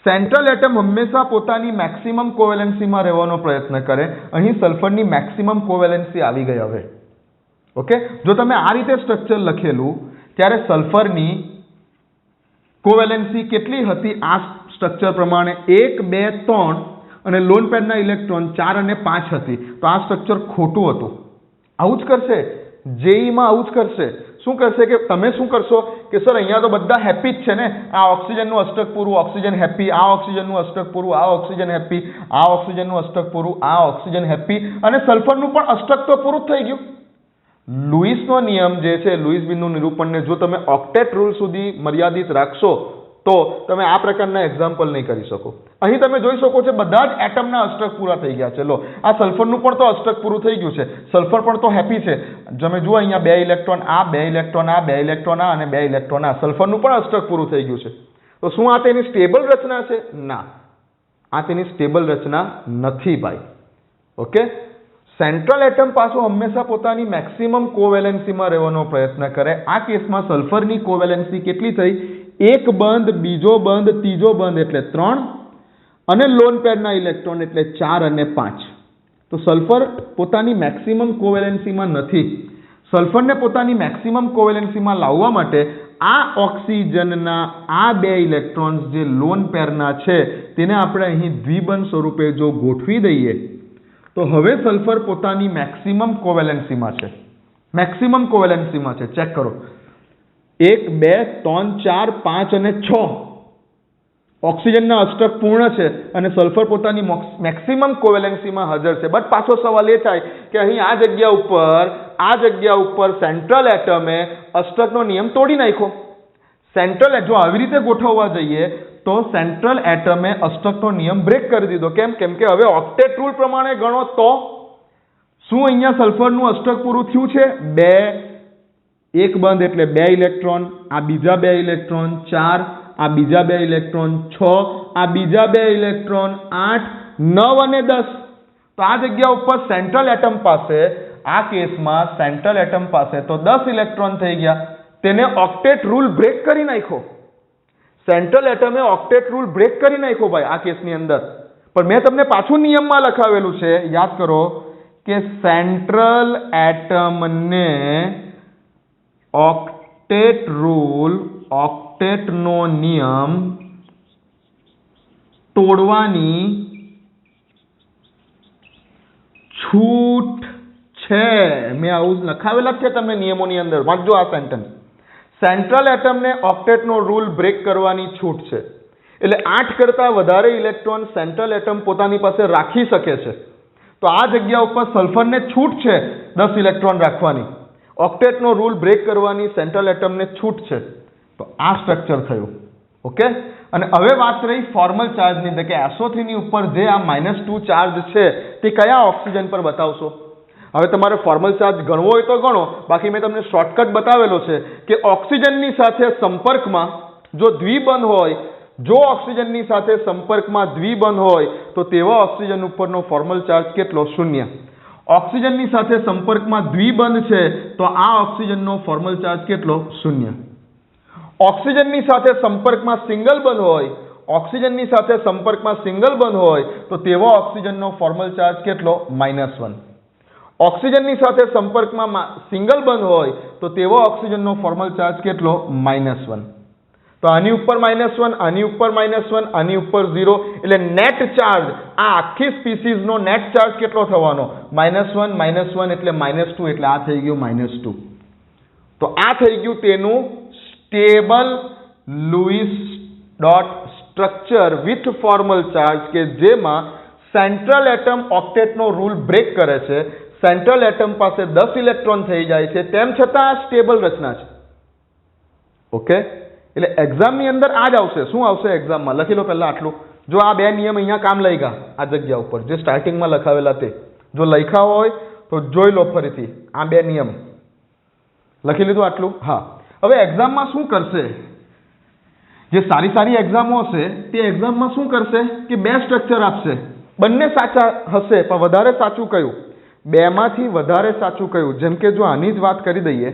સેન્ટ્રલ એટમ હંમેશા પોતાની મેક્સિમમ કોવેલેન્સીમાં રહેવાનો પ્રયત્ન કરે. અહીં સલ્ફરની મેક્સિમમ કોવેલેન્સી આવી ગઈ હવે. ઓકે, જો તમે આ રીતે સ્ટ્રક્ચર લખેલું ત્યારે સલ્ફરની કોવેલેન્સી કેટલી હતી? આ સ્ટ્રક્ચર પ્રમાણે 1 2 3, અને લોન પેરના ઇલેક્ટ્રોન 4 અને 5 હતી. તો આ સ્ટ્રક્ચર ખોટું હતું. આવું જ કરશે જેઈમાં, આવું જ કરશે. શું કરશે કે તમે શું કરશો કે સર અહીંયા તો બધા હેપી જ છે ને, આ ઓક્સિજનનું અષ્ટક પૂરું, ઓક્સિજન હેપી, આ ઓક્સિજનનું અષ્ટક પૂરું, આ ઓક્સિજન હેપી, આ ઓક્સિજનનું અષ્ટક પૂરું, આ ઓક્સિજન હેપી, અને સલ્ફરનું પણ અષ્ટક તો પૂરું થઈ ગયું. લુઈસનો નિયમ જે છે, લુઈસ બિંદુ નિરૂપણને જો તમે ઓક્ટેટ રૂલ સુધી મર્યાદિત રાખશો તો તમે આ પ્રકારના એક્ઝામ્પલ નહીં કરી શકો. અહીં તમે જોઈ શકો છો બધા જ એટમના અષ્ટક પૂરા થઈ ગયા છે. લો, આ સલ્ફરનું પણ તો અષ્ટક પૂરું થઈ ગયું છે, સલ્ફર પણ તો હેપી છે. તમે જુઓ અહીંયા 2 ઇલેક્ટ્રોન આ, 2 ઇલેક્ટ્રોન આ, 2 ઇલેક્ટ્રોન આ, અને 2 ઇલેક્ટ્રોન આ. સલ્ફરનું પણ અષ્ટક પૂરું થઈ ગયું છે. તો શું આ તેની સ્ટેબલ રચના છે? ના, આ તેની સ્ટેબલ રચના નથી ભાઈ. ઓકે, સેન્ટ્રલ એટમ પાછો હંમેશા પોતાની મેક્સિમમ કોવેલેન્સીમાં રહેવાનો પ્રયત્ન કરે. આ કેસમાં સલ્ફરની કોવેલેન્સી કેટલી થઈ? એક બંધ, બીજો બંધ, ત્રીજો બંધ એટલે 3, અને લોન પેરના ઇલેક્ટ્રોન એટલે 4 અને 5. તો સલ્ફર પોતાની મેક્સિમમ કોવેલેન્સીમાં નથી. સલ્ફરને પોતાની મેક્સિમમ કોવેલેન્સીમાં લાવવા માટે આ ઓક્સિજનના આ 2 ઇલેક્ટ્રોન્સ જે લોન પેરના છે તેને આપણે અહીં દ્વિબંધ સ્વરૂપે જો ગોઠવી દઈએ તો હવે સલ્ફર પોતાની મેક્સિમમ કોવેલેન્સીમાં છે. મેક્સિમમ કોવેલેન્સીમાં છે. ચેક કરો. 1 2 3 4 5 અને 6 ઓક્સિજનના અષ્ટક પૂર્ણ છે, અને સલ્ફર પોતાની મેક્સિમમ કોવેલેન્સીમાં હાજર છે. બટ પાછો સવાલ એ થાય કે અહીં આ જગ્યા ઉપર સેન્ટ્રલ એટમે અષ્ટકનો નિયમ તોડી નાખ્યો. સેન્ટ્રલ જો આવી રીતે ગોઠવવા જઈએ તો સેન્ટ્રલ એટમે અષ્ટકનો નિયમ બ્રેક કરી દીધો. કેમ? કેમ કે હવે ઓક્ટેટ રૂલ પ્રમાણે ગણો તો શું અહીંયા સલ્ફરનું અષ્ટક પૂરું થયું છે? 2 એક બંધ એટલે 2 ઇલેક્ટ્રોન, આ બીજા 2 ઇલેક્ટ્રોન 4, આ બીજા 2 ઇલેક્ટ્રોન 6, આ બીજા 2 ઇલેક્ટ્રોન 8, 9 અને 10. તો આ જગ્યા ઉપર સેન્ટ્રલ એટમ પાસે, આ કેસમાં સેન્ટ્રલ એટમ પાસે તો 10 ઇલેક્ટ્રોન થઈ ગયા. તેને ઓક્ટેટ રૂલ બ્રેક કરી નાખ્યો. સેન્ટ્રલ એટમે ઓક્ટેટ રૂલ બ્રેક કરી નાખ્યો ભાઈ આ કેસની અંદર. પણ મેં તમને પાછું નિયમમાં લખાવેલું છે, યાદ કરો કે સેન્ટ્રલ એટમને ઓક્ટેટ રૂલ, ઓક્ટેટનો નિયમ તોડવાની છૂટ છે. મેં આવું લખાવેલા છે તમને નિયમોની અંદર, વાંચજો આ સેન્ટેન્સ. સેન્ટ્રલ એટમને ઓક્ટેટનો રૂલ બ્રેક કરવાની છૂટ છે. એટલે 8 કરતાં વધારે ઇલેક્ટ્રોન સેન્ટ્રલ એટમ પોતાની પાસે રાખી શકે છે. તો આ જગ્યા ઉપર સલ્ફરને છૂટ છે 10 ઇલેક્ટ્રોન રાખવાની. ઓક્ટેટનો રૂલ બ્રેક કરવાની સેન્ટ્રલ એટમને છૂટ છે. તો આ સ્ટ્રક્ચર થયું. ઓકે. અને હવે વાત રહી ફોર્મલ ચાર્જની, એટલે કે SO3 ની ઉપર જે આ -2 ચાર્જ છે તે કયા ઓક્સિજન પર બતાવશો? હવે તમારે ફોર્મલ ચાર્જ ગણવો હોય તો ગણો, બાકી મેં તમને શોર્ટકટ બતાવેલો છે કે ઓક્સિજનની સાથે સંપર્કમાં જો દ્વિબંધ હોય, જો ઓક્સિજનની સાથે સંપર્કમાં દ્વિબંધ હોય તો તેવા ઓક્સિજન ઉપરનો ફોર્મલ ચાર્જ કેટલો? 0. ઓક્સિજનની સાથે સંપર્કમાં દ્વિબંધ છે તો આ ઓક્સિજનનો ફોર્મલ ચાર્જ કેટલો? 0. ઓક્સિજનની સાથે સંપર્કમાં સિંગલ બંધ હોય, ઓક્સિજનની સાથે સંપર્કમાં સિંગલ બંધ હોય તો તેવા ઓક્સિજનનો ફોર્મલ ચાર્જ કેટલો? -1. ઓક્સિજનની સાથે સંપર્કમાં સિંગલ બંધ હોય તો તેવા ઓક્સિજનનો ફોર્મલ ચાર્જ કેટલો? -1. તો આની ઉપર -1, આની ઉપર -1, આની ઉપર 0, એટલે નેટ ચાર્જ આ આખી સ્પીસીઝનો નેટ ચાર્જ કેટલો થવાનો? -1 -1 એટલે -2, એટલે આ થઈ ગયું -2. તો આ થઈ ગયું તેનું stable Louis dot structure with formal charge, કે જેમાં સેન્ટ્રલ એટમ ઓક્ટેટનો રૂલ બ્રેક કરે છે. સેન્ટ્રલ એટમ પાસે 10 ઇલેક્ટ્રોન થઈ જાય છે, તેમ છતાં આ સ્ટેબલ રચના છે. ઓકે. એટલે એક્ઝામની અંદર આ જ આવશે. શું આવશે એક્ઝામમાં? લખી લો પહેલા આટલું. જો આ 2 નિયમ અહીંયા કામ લઈ ગયા આ જગ્યા ઉપર, જે સ્ટાર્ટિંગમાં લખાવેલા તે જો લખ્યા હોય તો જોઈ લો ફરીથી. આ 2 નિયમ લખી લીધું આટલું. હા. હવે એક્ઝામમાં શું કરશે? જે સારી સારી એક્ઝામો હશે તે એક્ઝામમાં શું કરશે કે 2 સ્ટ્રક્ચર આપશે. બંને સાચા હશે, પણ વધારે સાચું કયું? 2 માંથી વધારે સાચું કયું? જેમ કે જો આની જ વાત કરી દઈએ,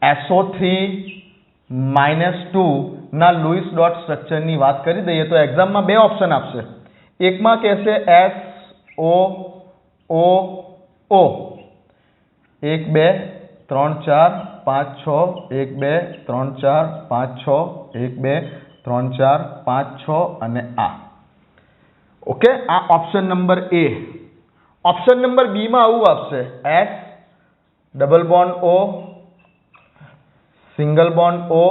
SO3 -2 ના લુઈસ ડોટ સ્ટ્રક્ચરની વાત કરી દઈએ તો એક્ઝામમાં 2 ઓપ્શન આપશે. એકમાં કહેશે SOOO 1 2 3 4 5 6 1 2 3 4 5 6 1 2 3 4 5 6 અને આ. ઓકે. આ option number A. Option number B માં આવું આપશે: S double bond O single bond O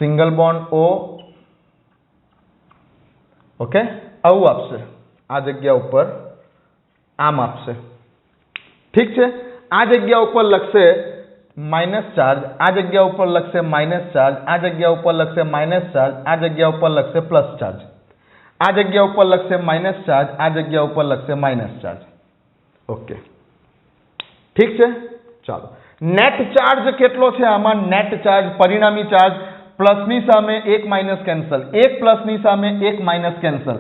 single bond O. Okay. આવું આપશે. આ જગ્યા ઉપર આમ આપશે. ઠીક છે. આ જગ્યા ઉપર લખશે માઇનસ ચાર્જ, આ જગ્યા ઉપર લખશે માઇનસ ચાર્જ, આ જગ્યા ઉપર લખશે માઇનસ ચાર્જ, આ જગ્યા ઉપર લખશે પ્લસ ચાર્જ, આ જગ્યા ઉપર લખશે માઇનસ ચાર્જ, આ જગ્યા ઉપર લખશે માઇનસ ચાર્જ. ઓકે. ઠીક છે. ચાલો. નેટ ચાર્જ કેટલો છે આમાં? નેટ ચાર્જ, પરિણામી ચાર્જ, પ્લસની સામે 1 માઇનસ કેન્સલ, 1 પ્લસની સામે 1 માઇનસ કેન્સલ,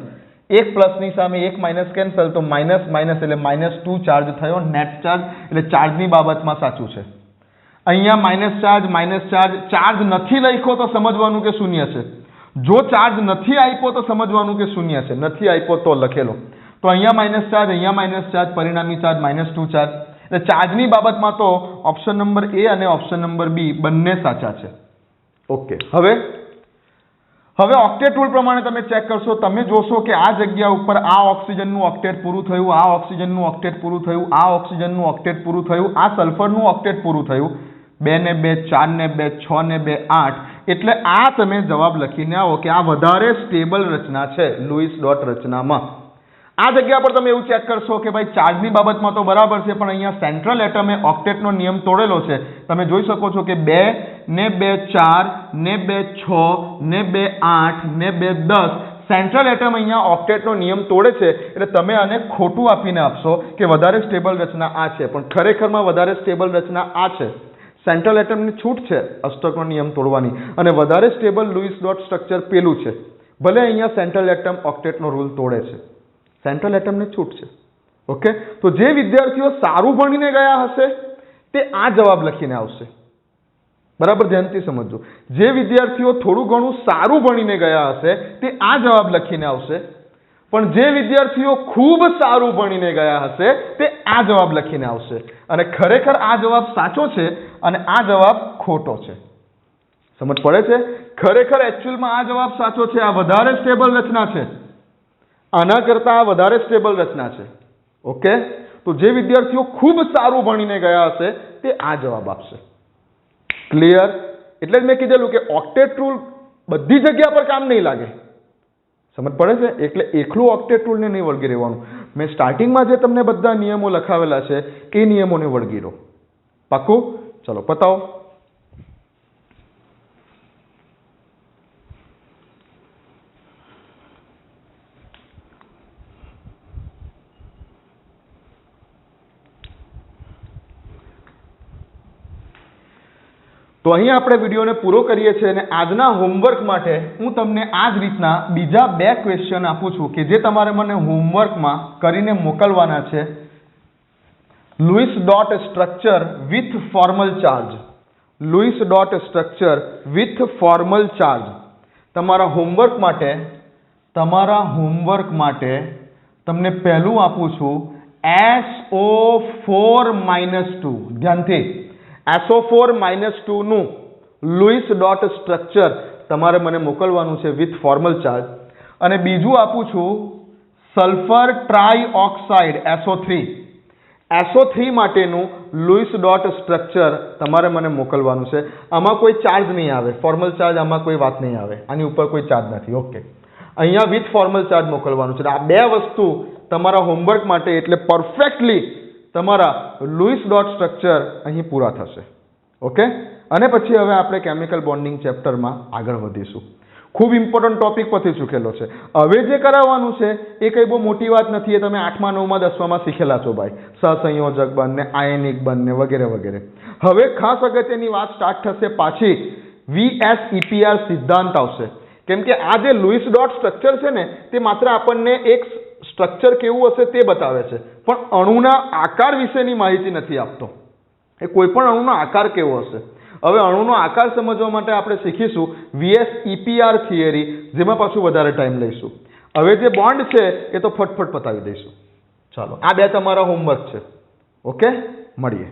1 પ્લસની સામે 1 માઇનસ કેન્સલ, તો માઇનસ માઇનસ એટલે -2 ચાર્જ થયો નેટ ચાર્જ. એટલે ચાર્જની બાબતમાં સાચું છે. અહીંયા માઇનસ ચાર્જ, ચાર્જ નથી લખ્યો તો સમજવાનું કે 0 છે. જો ચાર્જ નથી આપ્યો તો સમજવાનું કે 0 છે. નથી આપ્યો તો લખેલો. તો અહીંયા માઇનસ ચાર્જ, પરિણામી ચાર્જ -2 ચાર્જ. એટલે ચાર્જની બાબતમાં તો ઓપ્શન નંબર A અને ઓપ્શન નંબર B બંને સાચા છે. ઓકે. હવે ઓક્ટેટ રૂલ પ્રમાણે તમે ચેક કરશો, તમે જોશો કે આ જગ્યા ઉપર આ ઓક્સિજનનું ઓક્ટેટ પૂરું થયું, આ ઓક્સિજનનું ઓક્ટેટ પૂરું થયું, આ ઓક્સિજનનું ઓક્ટેટ પૂરું થયું, આ સલ્ફરનું ઓક્ટેટ પૂરું થયું. 2 ને 2 4 ને 2 6 ને 2 8. એટલે આ તમે જવાબ લખીને આવો કે આ વધારે સ્ટેબલ રચના છે લુઈસ ડોટ રચનામાં. આ જગ્યા પર તમે એવું ચેક કરશો કે ભાઈ ચાર્જની બાબતમાં તો બરાબર છે, પણ અહીંયા સેન્ટ્રલ એટમે ઓક્ટેટનો નિયમ તોડેલો છે. તમે જોઈ શકો છો કે 2 ને 2 4 ને 2 6 ને 2 8 ને 2 10 સેન્ટ્રલ એટમ અહીંયા ઓક્ટેટનો નિયમ તોડે છે એટલે તમે આને ખોટું આપીને આપશો કે વધારે સ્ટેબલ રચના આ છે, પણ ખરેખરમાં વધારે સ્ટેબલ રચના આ છે. સેન્ટ્રલ એટમની છૂટ છે અષ્ટકનો નિયમ તોડવાની, અને વધારે સ્ટેબલ લુઈસ ડોટ સ્ટ્રક્ચર પેલું છે. ભલે અહીંયા સેન્ટ્રલ એટમ ઓક્ટેટનો રૂલ તોડે છે, સેન્ટ્રલ એટમની છૂટ છે. ઓકે, તો જે વિદ્યાર્થીઓ સારું ભણીને ગયા હશે તે આ જવાબ લખીને આવશે. બરાબર ધ્યાનથી સમજજો. જે વિદ્યાર્થીઓ થોડું ઘણું સારું ભણીને ગયા હશે તે આ જવાબ લખીને આવશે, પણ જે વિદ્યાર્થીઓ ખૂબ સારું ભણીને ગયા હશે તે આ જવાબ લખીને આવશે. અને ખરેખર આ જવાબ સાચો છે અને આ જવાબ ખોટો છે. સમજ પડે છે? ખરેખર એકચ્યુઅલમાં આ જવાબ સાચો છે. આ વધારે સ્ટેબલ રચના છે, આના કરતા આ વધારે સ્ટેબલ રચના છે. ઓકે, તો જે વિદ્યાર્થીઓ ખૂબ સારું ભણીને ગયા હશે તે આ જવાબ આપશે. ક્લિયર? એટલે જ મેં કીધેલું કે ઓક્ટેટ રૂલ બધી જગ્યા પર કામ નહીં લાગે. સમજ પડે છે? એટલે એકલું ઓક્ટેટ રૂલને નહીં વળગી રહેવાનું. મેં સ્ટાર્ટિંગમાં જે તમને બધા નિયમો લખાવેલા છે એ નિયમોને વળગી રહો. પાક્કું? ચલો પતાવો. તો અહીં આપણે વિડીયોને પૂરો કરીએ છીએ અને આજના હોમવર્ક માટે હું તમને આ જ રીતના બીજા 2 ક્વેશ્ચન આપું છું કે જે તમારે મને હોમવર્કમાં કરીને મોકલવાના છે. Louis dot structure with formal charge. Louis dot structure with formal charge. તમારા હોમવર્ક માટે તમને પહેલું આપું છું SO4-2. ધ્યાનથી SO4-2 નું લુઈસ ડોટ સ્ટ્રક્ચર તમારે મને મોકલવાનું છે વિથ ફોર્મલ ચાર્જ. અને બીજું આપું છું સલ્ફર ટ્રાઇઓક્સાઇડ SO3 માટેનું લુઈસ ડોટ સ્ટ્રક્ચર તમારે મને મોકલવાનું છે. આમાં કોઈ ચાર્જ નહીં આવે, ફોર્મલ ચાર્જ આમાં કોઈ વાત નહીં આવે, આની ઉપર કોઈ ચાર્જ નથી. ઓકે, અહીંયા વિથ ફોર્મલ ચાર્જ મોકલવાનું છે. આ 2 વસ્તુ તમારા હોમવર્ક માટે એટલે પરફેક્ટલી તમારા લુઈસ ડોટ સ્ટ્રક્ચર અહીં પૂરા થશે. ઓકે, અને પછી હવે આપણે કેમિકલ બોન્ડિંગ ચેપ્ટરમાં આગળ વધીશું. ખૂબ ઇમ્પોર્ટન્ટ ટોપિક પરથી ચૂકેલો છે. હવે જે કરાવવાનું છે એ કંઈ બહુ મોટી વાત નથી, એ તમે 8મા 9મા 10મામાં શીખેલા છો ભાઈ. સહસંયોજક બંધ ને આયનિક બંધ ને વગેરે વગેરે. હવે ખાસ અગત્યની વાત સ્ટાર્ટ થશે પાછી VSEPR સિદ્ધાંત આવશે. કેમ કે આ જે લુઈસ ડોટ સ્ટ્રક્ચર છે ને તે માત્ર આપણને એક સ્ટ્રક્ચર કેવું હશે તે બતાવે છે, પણ અણુના આકાર વિશેની માહિતી નથી આપતો. એ કોઈ પણ અણુનો આકાર કેવો હશે. હવે અણુનો આકાર સમજવા માટે આપણે શીખીશું VSEPR થિયરી, જેમાં પાછું વધારે ટાઈમ લઈશું. હવે જે બોન્ડ છે એ તો ફટફટ પતાવી દઈશું. ચાલો, આ 2 તમારા હોમવર્ક છે. ઓકે, મળીએ.